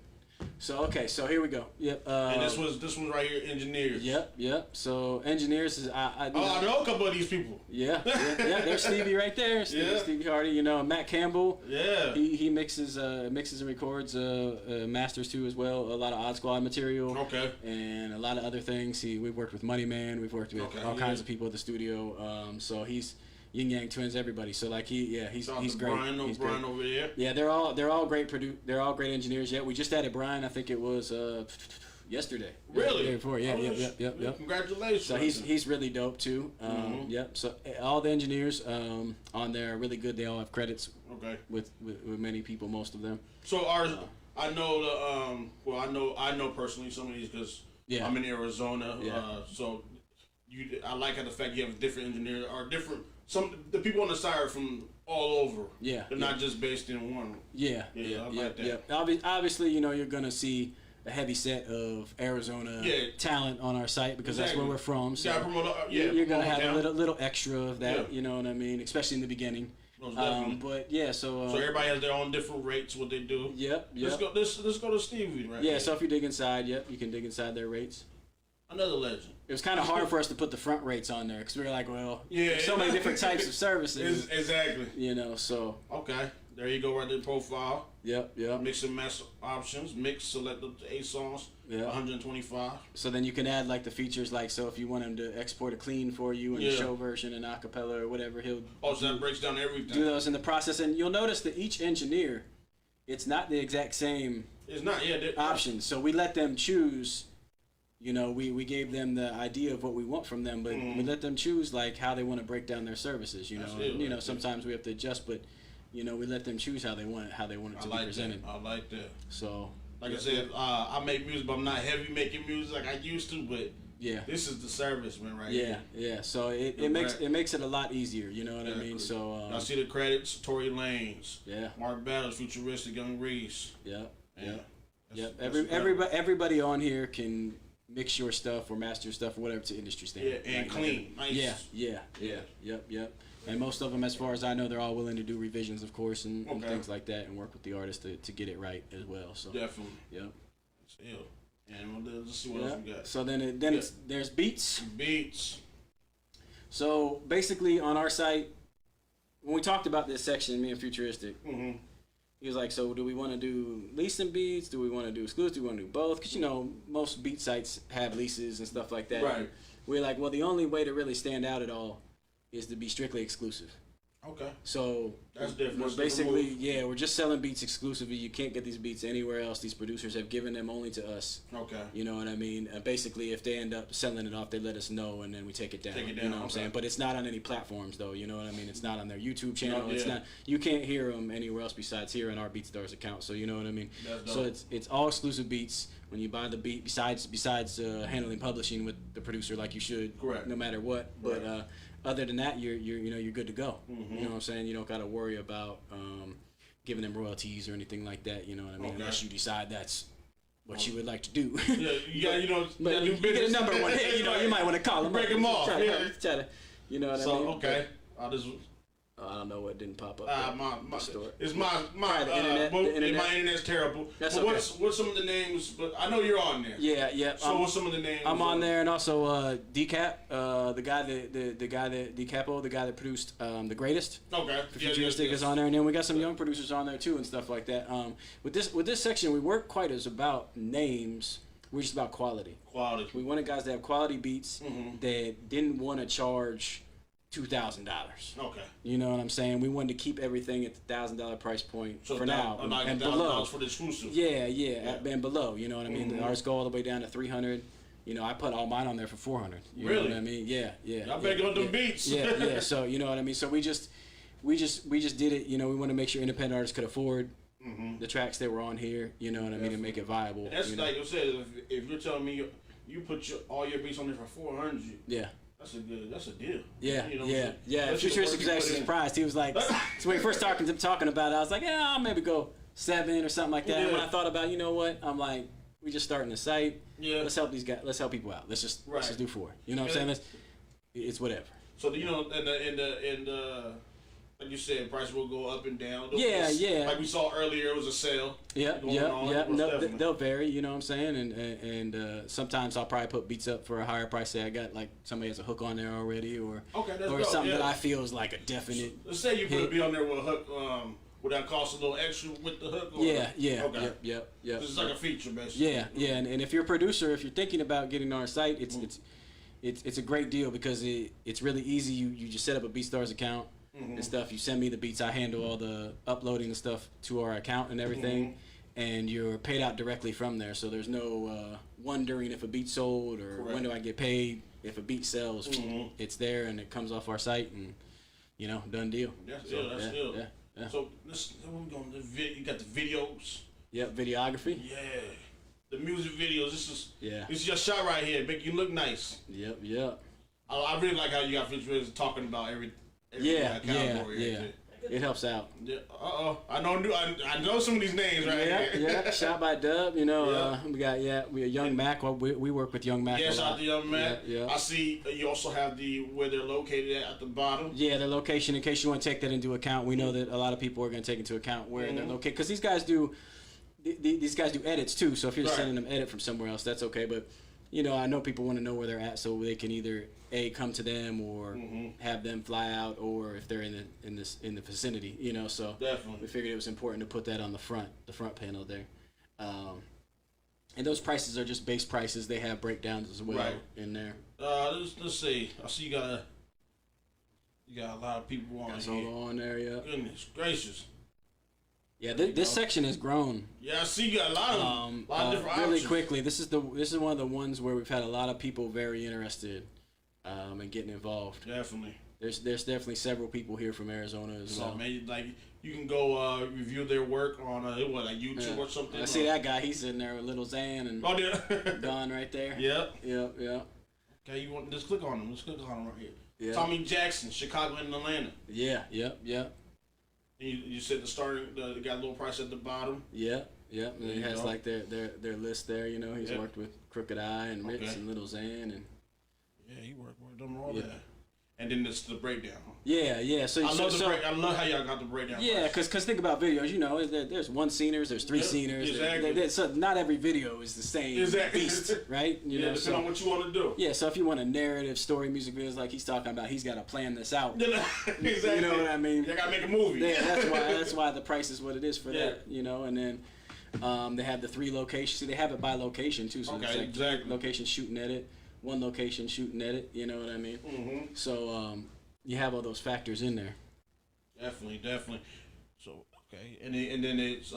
So okay, so here we go. Yep. And this one right here, engineers. Yep. So engineers is I know a couple of these people. Yeah. There's Stevie right there. Stevie Hardy. Matt Campbell. Yeah. He mixes and records masters too as well. A lot of Odd Squad material. Okay. And a lot of other things. We've worked with Money Man. We've worked with all kinds of people at the studio. So he's Yin Yang Twins, everybody. So like he's great. Brian over there. Yeah, they're all great they're all great engineers. Yeah, we just added Brian. I think it was yesterday. Really? The day before. Yeah, yep. Congratulations. So he's really dope too. Yep. So all the engineers on there are really good. They all have credits. Okay. With many people, most of them. So I know I know personally some of these because I'm in Arizona. Yeah. So I like how the fact you have different engineers or different. The people on the side are from all over. Yeah. They're not just based in one. Yeah. I like that. Obviously, you're gonna see a heavy set of Arizona talent on our site because that's where we're from. So you're gonna have a little extra of that. You know what I mean? Especially in the beginning. But so everybody has their own different rates. What they do. Yep. Let's go to Stevie right. Yeah. So if you dig inside, you can dig inside their rates. Another legend. It was kind of hard for us to put the front rates on there because we were like, so many different types of services. Exactly. So. Okay. There you go, right there, profile. Yep. Mix and match options. Select the 8 songs. 125. So then you can add like the features, like so if you want him to export a clean for you in the show version and acapella or whatever, he'll. So that breaks down everything. Do those in the process, and you'll notice that each engineer, it's not the exact same. It's not. Options. So we let them choose. We gave them the idea of what we want from them, but we let them choose like how they want to break down their services. Sometimes we have to adjust, but we let them choose how they want it to be presented. I like that. So, like I said, I make music, but I'm not heavy making music like I used to. But this is the service, man, right here. Yeah. So it makes it a lot easier. You know what I mean? So I see the credits: Tory Lanez, yeah, Mark Battles, Futuristic, Young Reese. Yep. Everybody on here can mix your stuff or master your stuff or whatever to industry standard. Yeah, and clean. Nice. Yeah. Yep. And most of them, as far as I know, they're all willing to do revisions, of course, and things like that, and work with the artist to get it right as well. So definitely. Yep. And let's see what else we got. So then there's beats. Beats. So basically, on our site, when we talked about this section, me and Futuristic. He was like, so do we want to do leasing beats? Do we want to do exclusive? Do we want to do both? Because, most beat sites have leases and stuff like that. Right. We're like, well, the only way to really stand out at all is to be strictly exclusive. Okay. So that's different. We're basically, we're just selling beats exclusively. You can't get these beats anywhere else. These producers have given them only to us. Okay. You know what I mean? Basically, if they end up selling it off, they let us know, and then we take it down. You know what I'm saying? But it's not on any platforms, though. You know what I mean? It's not on their YouTube channel. It's not. You can't hear them anywhere else besides here in our BeatStars account. So you know what I mean? So it's all exclusive beats. When you buy the beat, besides handling publishing with the producer like you should, correct, no matter what. Right. But other than that, you're good to go. You know what I'm saying? You don't got to worry about giving them royalties or anything like that. You know what I mean? Unless you decide that's what you would like to do. But you get a number one hit. You might want to call them, break them off. Try to, you know what I mean? Okay, I don't know what didn't pop up. My store. It's my internet. My internet's terrible. That's but okay. What's some of the names? But I know you're on there. Yeah. So what's some of the names? I'm on there, and also Decap, the guy that produced The Greatest. Okay. Futuristic is on there, and then we got some young producers on there too and stuff like that. With this section, we weren't quite as about names. We're just about quality. We wanted guys to have quality beats that didn't want to charge $2,000. Okay. You know what I'm saying? We wanted to keep everything at the $1,000 price point for now and below. For the exclusive. Yeah, and below. You know what I mean? The artists go all the way down to 300. You know, I put all mine on there for 400. You know what I mean? Yeah. I bet you on them beats. Yeah. So you know what I mean? So we just did it. You know, we want to make sure independent artists could afford the tracks that were on here. You know what I mean? And make it viable. And that's like I said. If you're telling me you put all your beats on there for 400. Yeah. That's a deal. Yeah, you know yeah. Futuristic was actually surprised. He was like, so when we first talking about it, I was like, yeah, I'll maybe go 7 or something like that. And when I thought about, you know what, I'm like, we just starting the site. Yeah. Let's help these guys. Let's help people out. Let's just do 4. You know what I'm saying? It's whatever. So you know, and like you said, price will go up and down. Yeah. Like we saw earlier, it was a sale. Yeah. No, they'll vary. You know what I'm saying? And sometimes I'll probably put beats up for a higher price. Say I got like somebody has a hook on there already, or something that I feel is like a definite. Let's say you put a beat on there with a hook. Would that cost a little extra with the hook? Or Yeah. Okay. Yep. It's like a feature, basically. Yeah. And if you're a producer, if you're thinking about getting on our site, it's a great deal because it's really easy. You just set up a BeatStars account. And stuff. You send me the beats. I handle all the uploading and stuff to our account and everything, and you're paid out directly from there. So there's no wondering if a beat sold or when do I get paid. If a beat sells, it's there and it comes off our site, and you know, done deal. That's still. Yeah. So you got the videos. Yep, videography. Yeah. The music videos. This is your shot right here. Make you look nice. Yep. I really like how you got features talking about everything. Yeah. It helps out. Yeah. I know some of these names right here. Yeah. Shot by Dub. You know, we got Young Mac. Well, we work with Young Mac. Yeah, shout out to Young Mac. Yeah. I see you also have where they're located at the bottom. Yeah, the location. In case you want to take that into account, we know that a lot of people are going to take into account where they're located because these guys do edits too. So if you're sending them edit from somewhere else, that's okay. But you know, I know people want to know where they're at, so they can either come to them or have them fly out, or if they're in the vicinity, you know. So definitely, we figured it was important to put that on the front panel there. And those prices are just base prices. They have breakdowns as well in there. Let's see. I see you got a lot of people on here. On there, yeah. Goodness gracious. Yeah, this section has grown. Yeah, I see you got a lot of different really options. Quickly. This is one of the ones where we've had a lot of people very interested in getting involved. Definitely. There's definitely several people here from Arizona as well. Man, like you can go review their work on like YouTube or something. I see that guy. He's sitting there with Little Xan and Don right there. Yep. Okay, you want just click on him. Just click on him right here. Yeah. Tommy Jackson, Chicago and Atlanta. Yeah. And you said they got a little price at the bottom. Yeah. And it has like their list there. You know, he's worked with Crooked Eye and Ritz and Little Xan and. Yeah, he worked with them all that. And then this the breakdown. Yeah. So I love how y'all got the breakdown. Yeah, because think about videos. You know, there's one sceners, there's 3 sceners. Exactly. So not every video is the same beast, right? You know, depending on what you want to do. Yeah, so if you want a narrative story music videos like he's talking about, he's got to plan this out. Exactly. You know what I mean? You got to make a movie. Yeah, that's why the price is what it is for that. You know, and then they have the 3 locations. See, they have it by location too. So it's like location, shoot, and edit. 1 location, shoot and edit, you know what I mean? So you have all those factors in there. Definitely. So okay, and then it's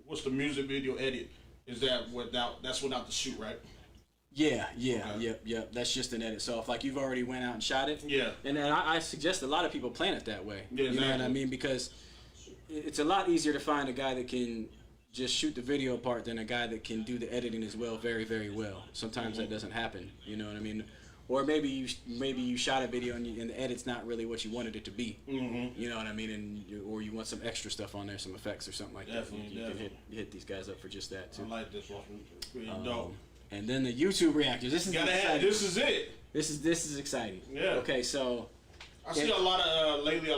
what's the music video edit? Is that without the shoot, right? Yeah, yep. That's just an edit. So if like you've already went out and shot it, and then I suggest a lot of people plan it that way. Yeah, exactly. You know what I mean? Because it's a lot easier to find a guy that can just shoot the video part than a guy that can do the editing as well, very, very well. Sometimes that doesn't happen. You know what I mean? Or maybe you shot a video and the edit's not really what you wanted it to be. You know what I mean? Or you want some extra stuff on there, some effects or something like that. You can hit these guys up for just that too. I like this one. It's pretty dope. And then the YouTube reactors. This is This is it. This is exciting. Yeah. Okay, so I see a lot of lately. A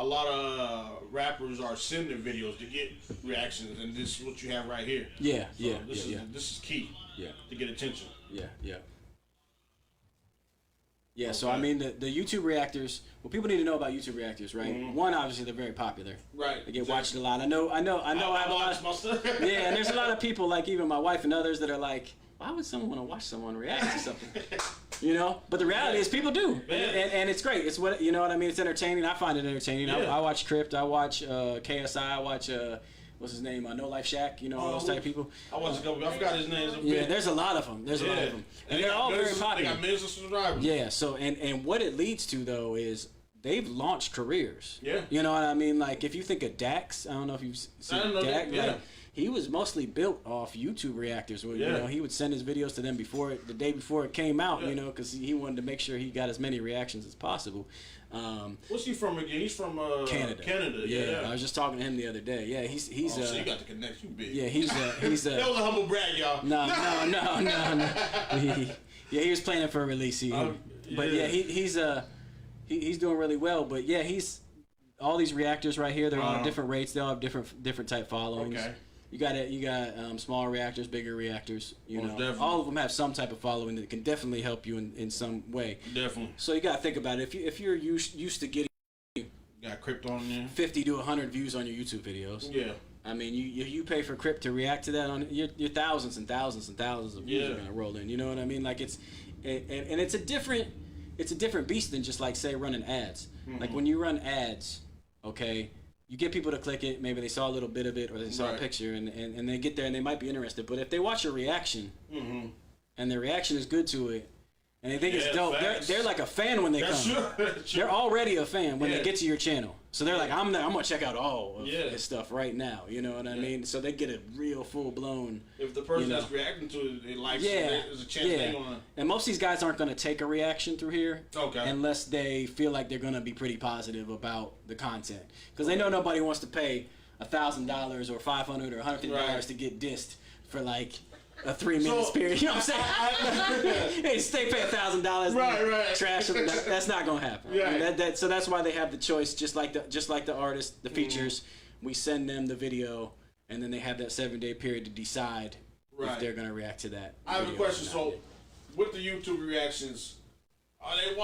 lot of rappers are sending videos to get reactions, and this is what you have right here. Yeah, so this is key. Yeah, to get attention. Yeah. Yeah, okay. So I mean, the YouTube reactors. What people need to know about YouTube reactors, right? Mm-hmm. One, obviously, they're very popular. Right. They get watched a lot. I know. I have a lot. Yeah, and there's a lot of people, like even my wife and others, that are like, why would someone want to watch someone react to something? You know, but the reality is people do, and it's great. It's what, you know what I mean. It's entertaining. I find it entertaining. Yeah. I watch Crypt. I watch KSI. I watch what's his name? No Life Shack. You know, those type of people. I watch a couple. I forgot his name. Yeah, there's a lot of them. There's a lot of them, and they're all very popular. They got millions of subscribers. Yeah. So and what it leads to though is they've launched careers. Yeah. You know what I mean? Like if you think of Dax, I don't know if you've seen Dax. Yeah. Like, he was mostly built off YouTube reactors. Where, you know, he would send his videos to them the day before it came out, you know, because he wanted to make sure he got as many reactions as possible. What's he from again? He's from Canada. Yeah, I was just talking to him the other day. Yeah, he's. So you got the connection, big. Yeah, he's. That was a humble brag, y'all. No. He was planning for a release. But yeah, he's doing really well. But yeah, he's all these reactors right here. They're all different rates. They all have different type followings. Okay. You got smaller reactors, bigger reactors. You know, definitely. All of them have some type of following that can definitely help you in some way. Definitely. So you got to think about it. If you're used to getting got Crypt on there 50 to 100 views on your YouTube videos. Yeah. I mean, you pay for Crypt to react to that on your thousands and thousands and thousands of views are gonna roll in. You know what I mean? Like it's a different beast than just like say running ads. Mm-hmm. Like when you run ads, okay. You get people to click it, maybe they saw a little bit of it or they saw a picture and they get there and they might be interested. But if they watch your reaction and their reaction is good to it and they think it's dope, they're like a fan when they come. True. They're already a fan when they get to your channel. So they're like, I'm going to check out all of this stuff right now. You know what I mean? So they get a real full-blown... If the person that's reacting to it, they like it, there's a chance they're going to... And most of these guys aren't going to take a reaction through here unless they feel like they're going to be pretty positive about the content. Because they know nobody wants to pay $1,000 or $500 or $150 to get dissed for like... a 3 minute period, you know what I'm saying? Hey, they pay $1,000. Right. Trash them. That's not gonna happen. Yeah. So that's why they have the choice, just like the artist, the features. We send them the video, and then they have that 7-day period to decide if they're gonna react to that. I have a question. So, with the YouTube reactions, are they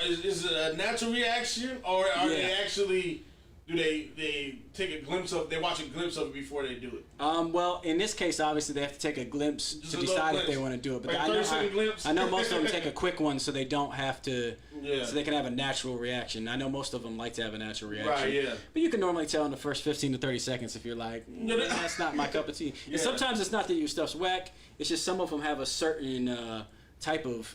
is it a natural reaction, or are they actually? Do they take a glimpse of? They watch a glimpse of it before they do it. Well, in this case, obviously they have to take a glimpse to decide if they want to do it. But like I know most of them take a quick one, so they don't have to. Yeah. So they can have a natural reaction. I know most of them like to have a natural reaction. Right. Yeah. But you can normally tell in the first 15 to 30 seconds if you're like, that's not my cup of tea. And sometimes it's not that your stuff's whack. It's just some of them have a certain type of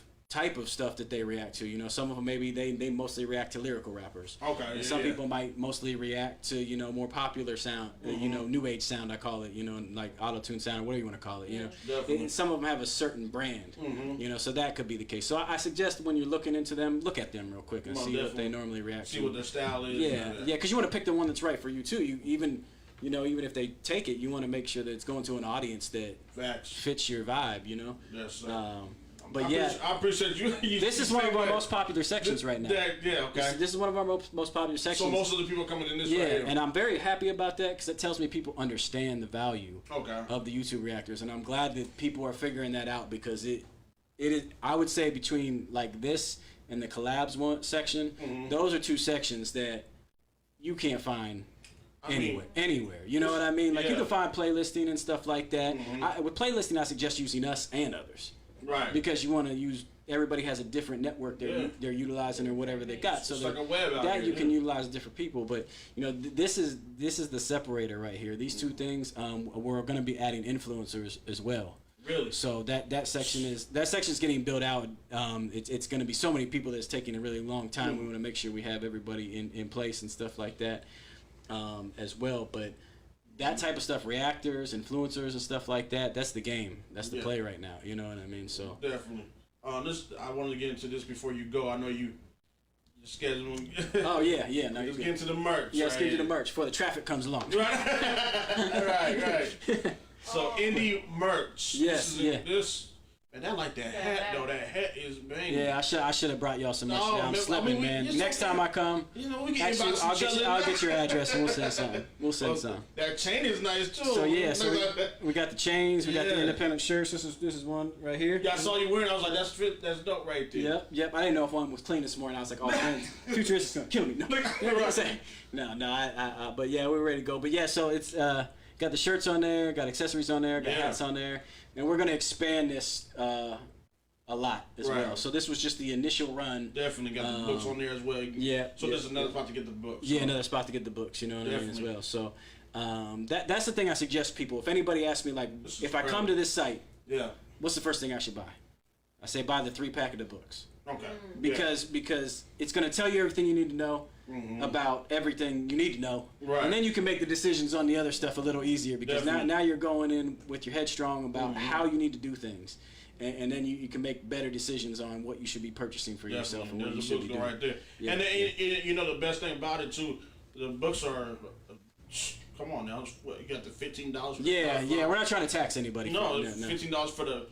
stuff that they react to. You know, some of them maybe they mostly react to lyrical rappers. Okay. And some people might mostly react to, you know, more popular sound, you know, new age sound, I call it, you know, like auto-tune sound or whatever you want to call it, you know. And some of them have a certain brand, you know, so that could be the case. So I suggest when you're looking into them, look at them real quick and see what they normally react to. See what their style is. Yeah, because you want to pick the one that's right for you too. Even if they take it, you want to make sure that it's going to an audience that fits your vibe, you know. Yes, But I appreciate you. This is one of our most popular sections right now. This is one of our most popular sections. So most of the people coming in this right here. And I'm very happy about that because it tells me people understand the value of the YouTube reactors, and I'm glad that people are figuring that out because it is. I would say between like this and the collabs section, those are two sections that you can't find anywhere. You know what I mean? Like you can find playlisting and stuff like that. With playlisting, I suggest using us and others. Right. Because you want to use, everybody has a different network they're utilizing or whatever they got. So like a web out that here, you can utilize different people. But you know, this is the separator right here. These two things, we're going to be adding influencers as well. Really? So that section is getting built out. It's going to be so many people that it's taking a really long time. We want to make sure we have everybody in place and stuff like that as well. But that type of stuff, reactors, influencers, and stuff like that, that's the game. That's the play right now. You know what I mean? So definitely. I wanted to get into this before you go. I know you're scheduling. Oh yeah. No, let's get into the merch. Yeah, let's get into the merch before the traffic comes along. Right. So indie merch. Yes. This And I like that hat though. That hat is banging. Yeah, I should have brought y'all some merch. I'm slipping, man. Next time I come, we can actually, I'll get your address and we'll send something. Something. That chain is nice too. So yeah, we got the chains, we got the independent shirts. This is one right here. Yeah, I saw you wearing. I was like, that's dope right there. Yep. I didn't know if one was clean this morning. I was like, oh man, Futurist is gonna kill me. No, but yeah, we're ready to go. But yeah, so it's got the shirts on there, got accessories on there, got hats on there. And we're going to expand this a lot as well. So this was just the initial run. Definitely got the books on there as well. Yeah. So there's another spot to get the books. Yeah, another spot to get the books, you know what I mean, as well. So that's the thing I suggest people. If anybody asks me, like, if I come to this site, what's the first thing I should buy? I say buy the 3-pack of the books. Okay. Because it's going to tell you everything you need to know. About everything you need to know, and then you can make the decisions on the other stuff a little easier because now you're going in with your head strong about how you need to do things, and then you can make better decisions on what you should be purchasing for yourself and what you should be doing. Right there. Yeah. And then, you know the best thing about it too, the books are. Come on now, you got the $15. Yeah, we're not trying to tax anybody. No, $15 for the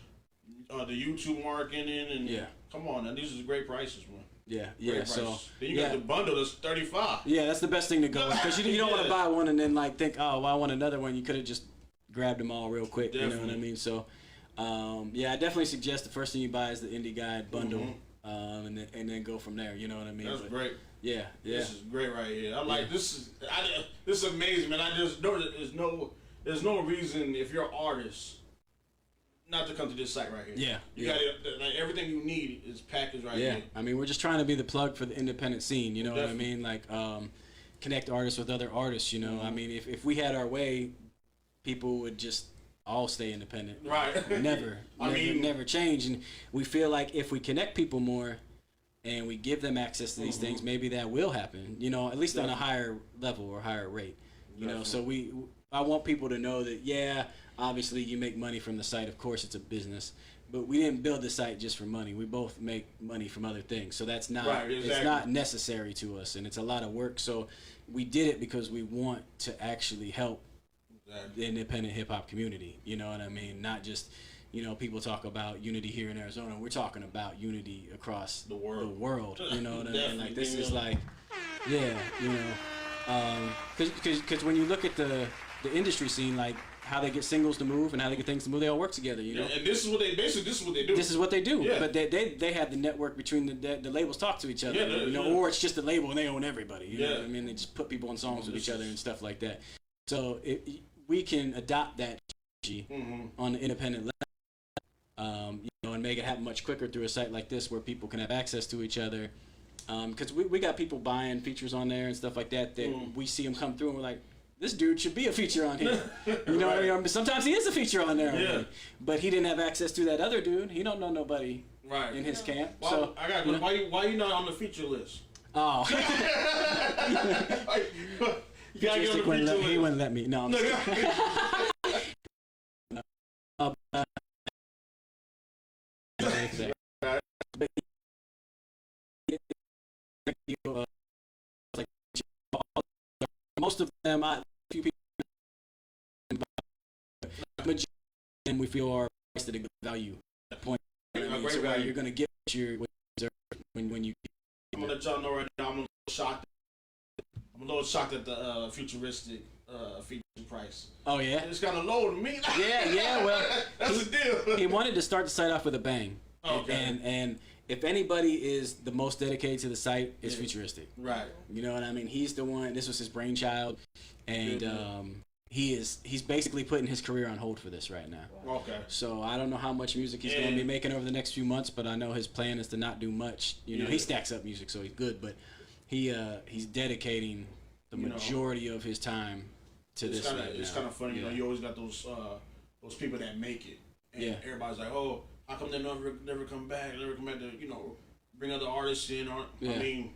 YouTube marketing and come on now, these are great prices, man. Yeah. So then you got the bundle that's $35. Yeah, that's the best thing to go with because you don't want to buy one and then like think, oh, well, I want another one. You could have just grabbed them all real quick. Definitely. You know what I mean? So, I definitely suggest the first thing you buy is the Indie Guide bundle, and then go from there. You know what I mean? That's great. Yeah. This is great right here. I'm like, this is amazing, man. I just know that there's no reason if you're an artist not to come to this site right here. Yeah. You got it. Like everything you need is packaged right here. I mean, we're just trying to be the plug for the independent scene. You know what I mean? Like, connect artists with other artists. You know, I mean, if we had our way, people would just all stay independent. Right. Never change. And we feel like if we connect people more, and we give them access to these things, maybe that will happen. You know, at least on a higher level or higher rate. You know, so I want people to know that obviously you make money from the site. Of course, it's a business, but we didn't build the site just for money. We both make money from other things, so that's not it's not necessary to us, and it's a lot of work. So we did it because we want to actually help the independent hip hop community. You know what I mean? Not just people talk about unity here in Arizona. We're talking about unity across the world. You know what I mean? Like this is like, because when you look at the industry scene, like how they get singles to move and how they get things to move, they all work together. You know, and this is what they do. This is what they do. Yeah. But they have the network between the labels talk to each other. Or it's just a label and they own everybody. You know what I mean? They just put people on songs with each other and stuff like that. So we can adopt that strategy on the independent level. And make it happen much quicker through a site like this where people can have access to each other. Because we got people buying features on there and stuff like that we see them come through and we're like, this dude should be a feature on here. You know what I mean? Sometimes he is a feature on there. Yeah. But he didn't have access to that other dude. He don't know nobody in his camp. Well, so I got why you not on the feature list? Oh. He wouldn't let me. No, I'm just most of them, few people, and we feel are priced at a good value. At that point, you're going to get what you deserve when you. I'm gonna let y'all know right now. I'm a little shocked at the futuristic feature price. Oh yeah, it's kind of low to me. Yeah. Well, that's the deal. He wanted to start the site off with a bang. Okay. And if anybody is the most dedicated to the site, it's Futuristic. Right. You know what I mean? He's the one. This was his brainchild, and he's basically putting his career on hold for this right now. Okay. So I don't know how much music he's going to be making over the next few months, but I know his plan is to not do much. You know, he stacks up music, so he's good, but he's dedicating the majority of his time to this. It's kind of funny. You know, you always got those people that make it, and everybody's like, oh. How come they never come back to, bring other artists in? I mean,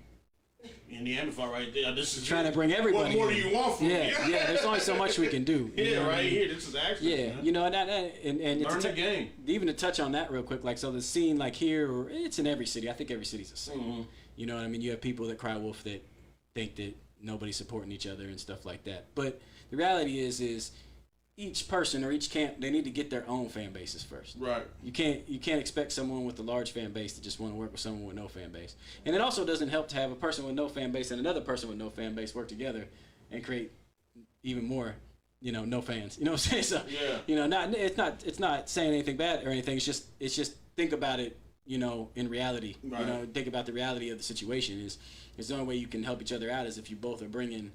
IndieAmplify right there. This is trying to bring everybody. What more do you want from me? Yeah. There's only so much we can do. Here. This is action. Yeah, man. And learn the game. Even to touch on that real quick, like the scene, like here, it's in every city. I think every city's the same. Mm-hmm. You know what I mean? You have people that cry wolf that think that nobody's supporting each other and stuff like that. But the reality is each person or each camp, they need to get their own fan bases first. Right. You can't expect someone with a large fan base to just want to work with someone with no fan base. And it also doesn't help to have a person with no fan base and another person with no fan base work together and create even more, no fans. You know what I'm saying? So, it's not saying anything bad or anything. It's just think about it, in reality. Right. Think about the reality of the situation. Is the only way you can help each other out is if you both are bringing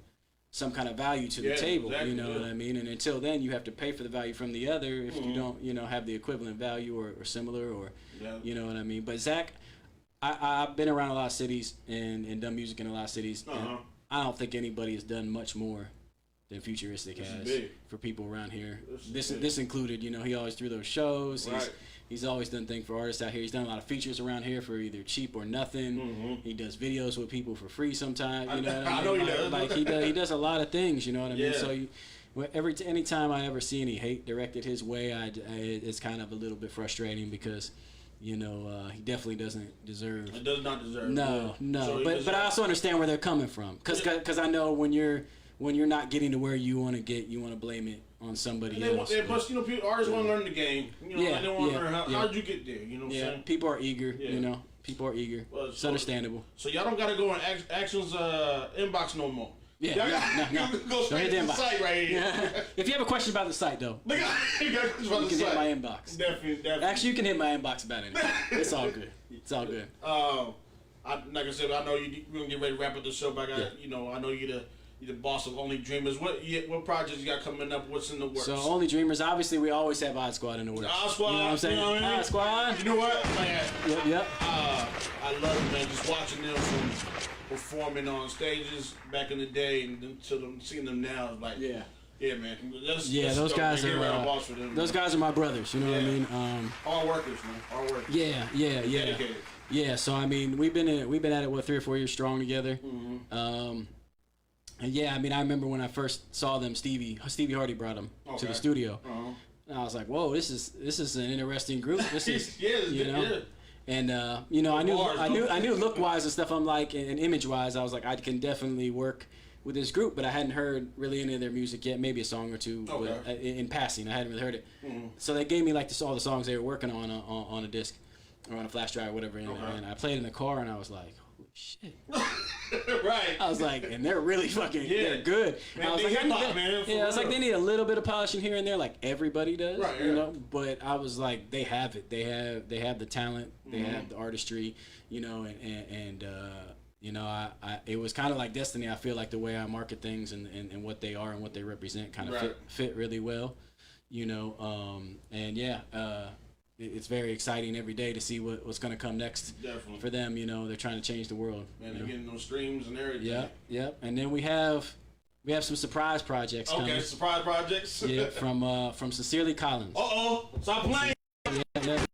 some kind of value to the table, exactly, what I mean? And until then, you have to pay for the value from the other if you don't, have the equivalent value or similar or, you know what I mean? But Zach, I've been around a lot of cities and done music in a lot of cities. And I don't think anybody has done much more than Futuristic has for people around here. This included, he always threw those shows. Right. He's always done things for artists out here. He's done a lot of features around here for either cheap or nothing. He does videos with people for free sometimes. You know what I mean? I know he does. Like he does a lot of things. You know what I mean? So anytime I ever see any hate directed his way, it's kind of a little bit frustrating because he definitely doesn't deserve. It does not deserve. No. So but I also understand where they're coming from because I know when you're not getting to where you want to get, you want to blame it on somebody else. Plus, people, artists want to learn the game. They want to learn how did you get there. You know what I'm saying? People are eager. People are eager. Well, it's understandable. So y'all don't got to go in Action's inbox no more. Yeah, no. Go straight to the site right here. If you have a question about the site, though, you can hit my inbox. Definitely. Actually, you can hit my inbox about it. It's all good. It's all good. Like I said, I know we're gonna get ready to wrap up the show, but I know you're the boss of Only Dreamers. What projects you got coming up? What's in the works? So Only Dreamers, obviously, we always have Odd Squad in the works. Odd Squad, you know what I'm saying? Odd Squad. You know what, man? Yep. I love it, man. Just watching them from performing on stages back in the day and until seeing them now is like, yeah, man. Those guys are those guys are my brothers. You know what I mean? Hard workers, man. Hard workers. Yeah. Dedicated. Yeah. So I mean, we've been at it 3 or 4 years strong together. And I mean, I remember when I first saw them, Stevie Hardy brought them to the studio. And I was like, whoa, this is an interesting group. This is And I knew look wise and stuff. I'm like, and image wise, I was like, I can definitely work with this group, but I hadn't heard really any of their music yet. Maybe a song or two, but in passing, I hadn't really heard it. So they gave me like all the songs they were working on a disc or on a flash drive or whatever, and I played in the car, and I was like, holy shit. Right. I was like, and they're really fucking they're good. Man, I was like, they need a little bit of polishing here and there, like everybody does. Right. You know. But I was like, they have it. They have the talent. They have the artistry. And it was kind of like destiny. I feel like the way I market things and what they are and what they represent kind of fit really well. It's very exciting every day to see what's going to come next for them. They're trying to change the world. Man, they're getting those streams and everything. Yep. And then we have some surprise projects coming. Okay, surprise projects. Yeah, from Sincerely Collins. Stop playing. Yeah.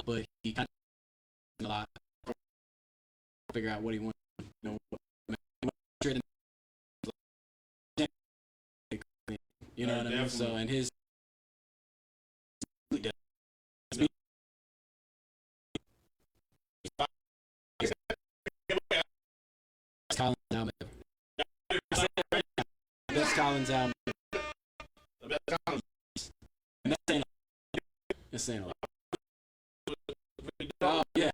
But he kind of a lot figure out what he wants. You know what I mean? So and his Collins album. Best Collins album. And that's saying a lot. Oh yeah.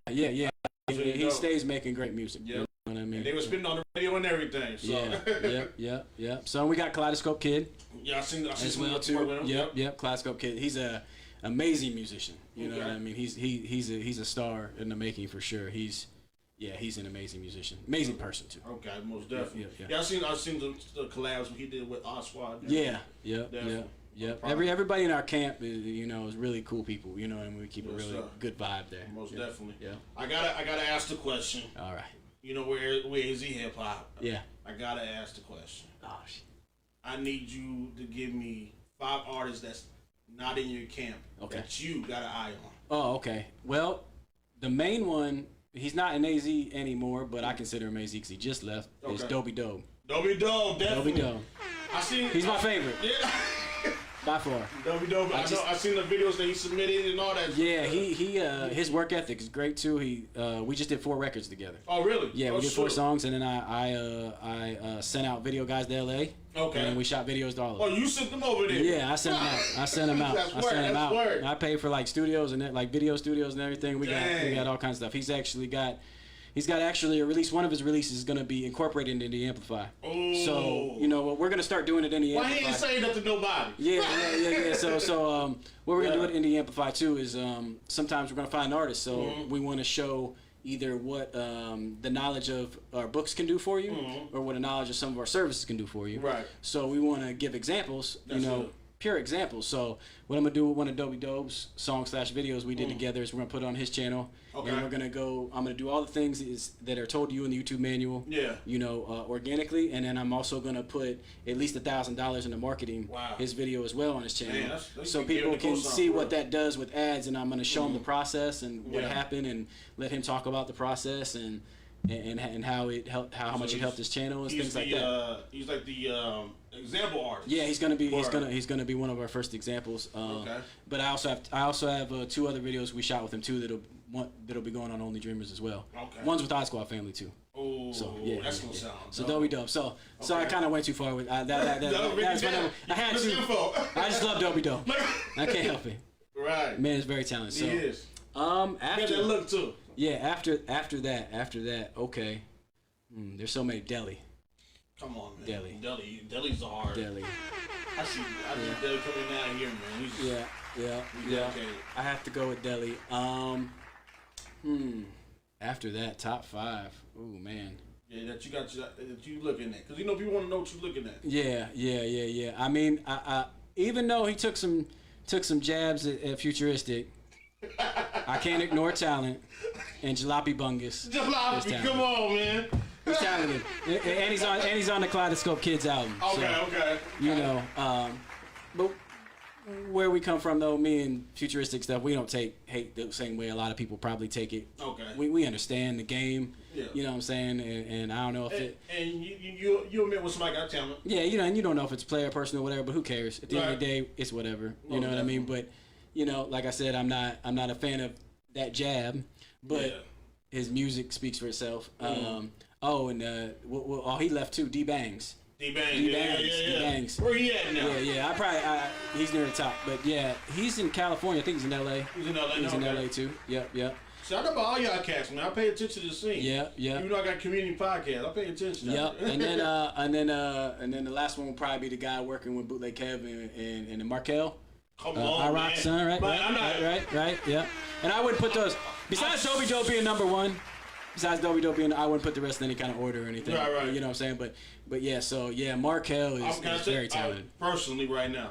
He stays making great music. Yep. You know what I mean? And they were spinning on the radio and everything. So. Yeah. So we got Kaleidoscope Kid. Yeah, I seen as well too. Yep. Kaleidoscope Kid. He's a amazing musician. You know what I mean? He's a star in the making for sure. He's an amazing musician, amazing person too. Okay, most definitely. Yeah, I seen the collabs he did with Odd Squad. Yeah. Everybody in our camp is really cool people. And we keep a really good vibe there. Most definitely. Yeah. I gotta ask the question. All right. Where is he hip hop? Yeah. I gotta ask the question. Oh shit. I need you to give me 5 artists that's not in your camp that you got an eye on. Oh, okay. Well, the main one, he's not in AZ anymore, but I consider him AZ because he just left. Is Dobie Dope. Dobie Dope, definitely. Dobie Dope. He's my favorite. Yeah. By far. Dope. I seen the videos that he submitted and all that. Yeah, his work ethic is great too. We just did 4 records together. Oh really? Yeah, we did 4 songs, and then I sent out video guys to LA. Okay. And we shot videos to all of them. Oh, you sent them over there? Yeah, I sent them out. That's word. I paid for like studios and like video studios and everything. We got all kinds of stuff. He's got actually a release. One of his releases is going to be incorporated into IndieAmplify. Oh. So we're going to start doing it in IndieAmplify. Why he ain't saying that to nobody? Yeah. So what we're going to do at IndieAmplify too is sometimes we're going to find artists. So we want to show either what the knowledge of our books can do for you, or what the knowledge of some of our services can do for you. Right. So we want to give examples. Pure examples. So what I'm gonna do with one of Dope's songs/videos we did together is we're gonna put it on his channel, and I'm gonna do all the things that are told to you in the YouTube manual. Yeah. Organically, and then I'm also gonna put at least $1,000 into marketing his video as well on his channel, that's so people can see what that does with ads, and I'm gonna show him the process and what happened, and let him talk about the process and how it helped, how much it helped his channel and things like that. He's like the example artist. Yeah, he's gonna be one of our first examples. But I also have 2 other videos we shot with him too that'll be going on Only Dreamers as well. Okay. One's with Odd Squad Family too. Oh, so that's gonna sound so dope. So I kind of went too far with that. That's I had to. I just love dope. I can't help it. Right. Man is very talented. So, he is. After that look too. Yeah, after that, okay. There's so many Deli. Come on, man. Deli's the hard. Deli. I see Deli coming down here, man. Yeah. I have to go with Deli. After that, top 5. Ooh, man. Yeah, that you looking at, because people want to know what you looking at. Yeah. I mean, I even though he took some jabs at Futuristic, I can't ignore talent and Jalopy Bungus. Jalopy, come on, man. He's talented, and he's on the Kaleidoscope Kids album. Okay. But where we come from, though, me and Futuristic stuff, we don't take hate the same way a lot of people probably take it. Okay. We understand the game. Yeah. You know what I'm saying, and I don't know if and you admit when somebody got talent. Yeah, and you don't know if it's player, personal, whatever. But who cares? At the end of the day, it's whatever. You know what I mean? But like I said, I'm not a fan of that jab, but his music speaks for itself. He left too. D-Bangs. D-Bangs. Where he at now? Yeah. He's near the top, but yeah, he's in California. I think he's in LA. He's in LA too. Yep. Shout out to all y'all cats, man. I pay attention to the scene. Yeah. Even though I got community podcast, I pay attention. Yep. and then the last one will probably be the guy working with Bootleg Kev and Markel. Come on, man. Son, right. Yeah. And I wouldn't put those. Besides Dope being number 1. Besides Dope being, I wouldn't put the rest in any kind of order or anything. Right. You know what I'm saying? But yeah. So yeah, Markel is very talented. Personally, right now.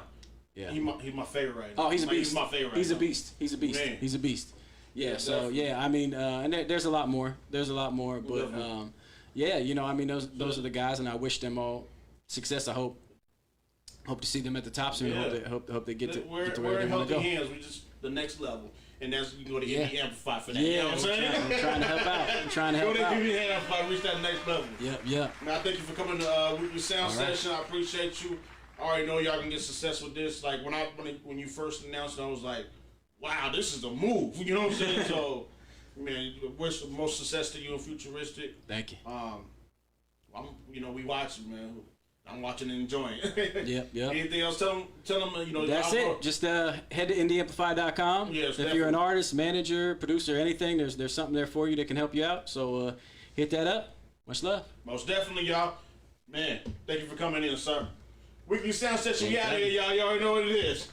Yeah. He's my favorite right now. Oh, he's a beast. He's my favorite. He's a beast. Man. He's a beast. Yeah. So yeah, I mean, and there's a lot more. But those are the guys, and I wish them all success. I hope to see them at the top soon. Yeah. Hope they get to where we're they want to go. Hands. We just the next level, and that's you go to IndieAmplify for that. Yeah, you know what I'm saying? I'm trying to help out. Go to IndieAmplify, reach that next level. Yep. Now, thank you for coming to Weekly Sound Session. I appreciate you. I already know y'all can get success with this. Like when you first announced it, I was like, wow, this is a move. You know what I'm saying? So, man, wish the most success to you and Futuristic. Thank you. We watching, man. I'm watching and enjoying. Yep. Anything else? Tell them. That's it. Just head to IndieAmplify.com. Yes, if definitely. you're an artist, manager, producer, anything, there's something there for you that can help you out. So hit that up. Much love. Most definitely, y'all. Man, thank you for coming in, sir. Weekly Sound Session. We out of here, y'all. You already know what it is.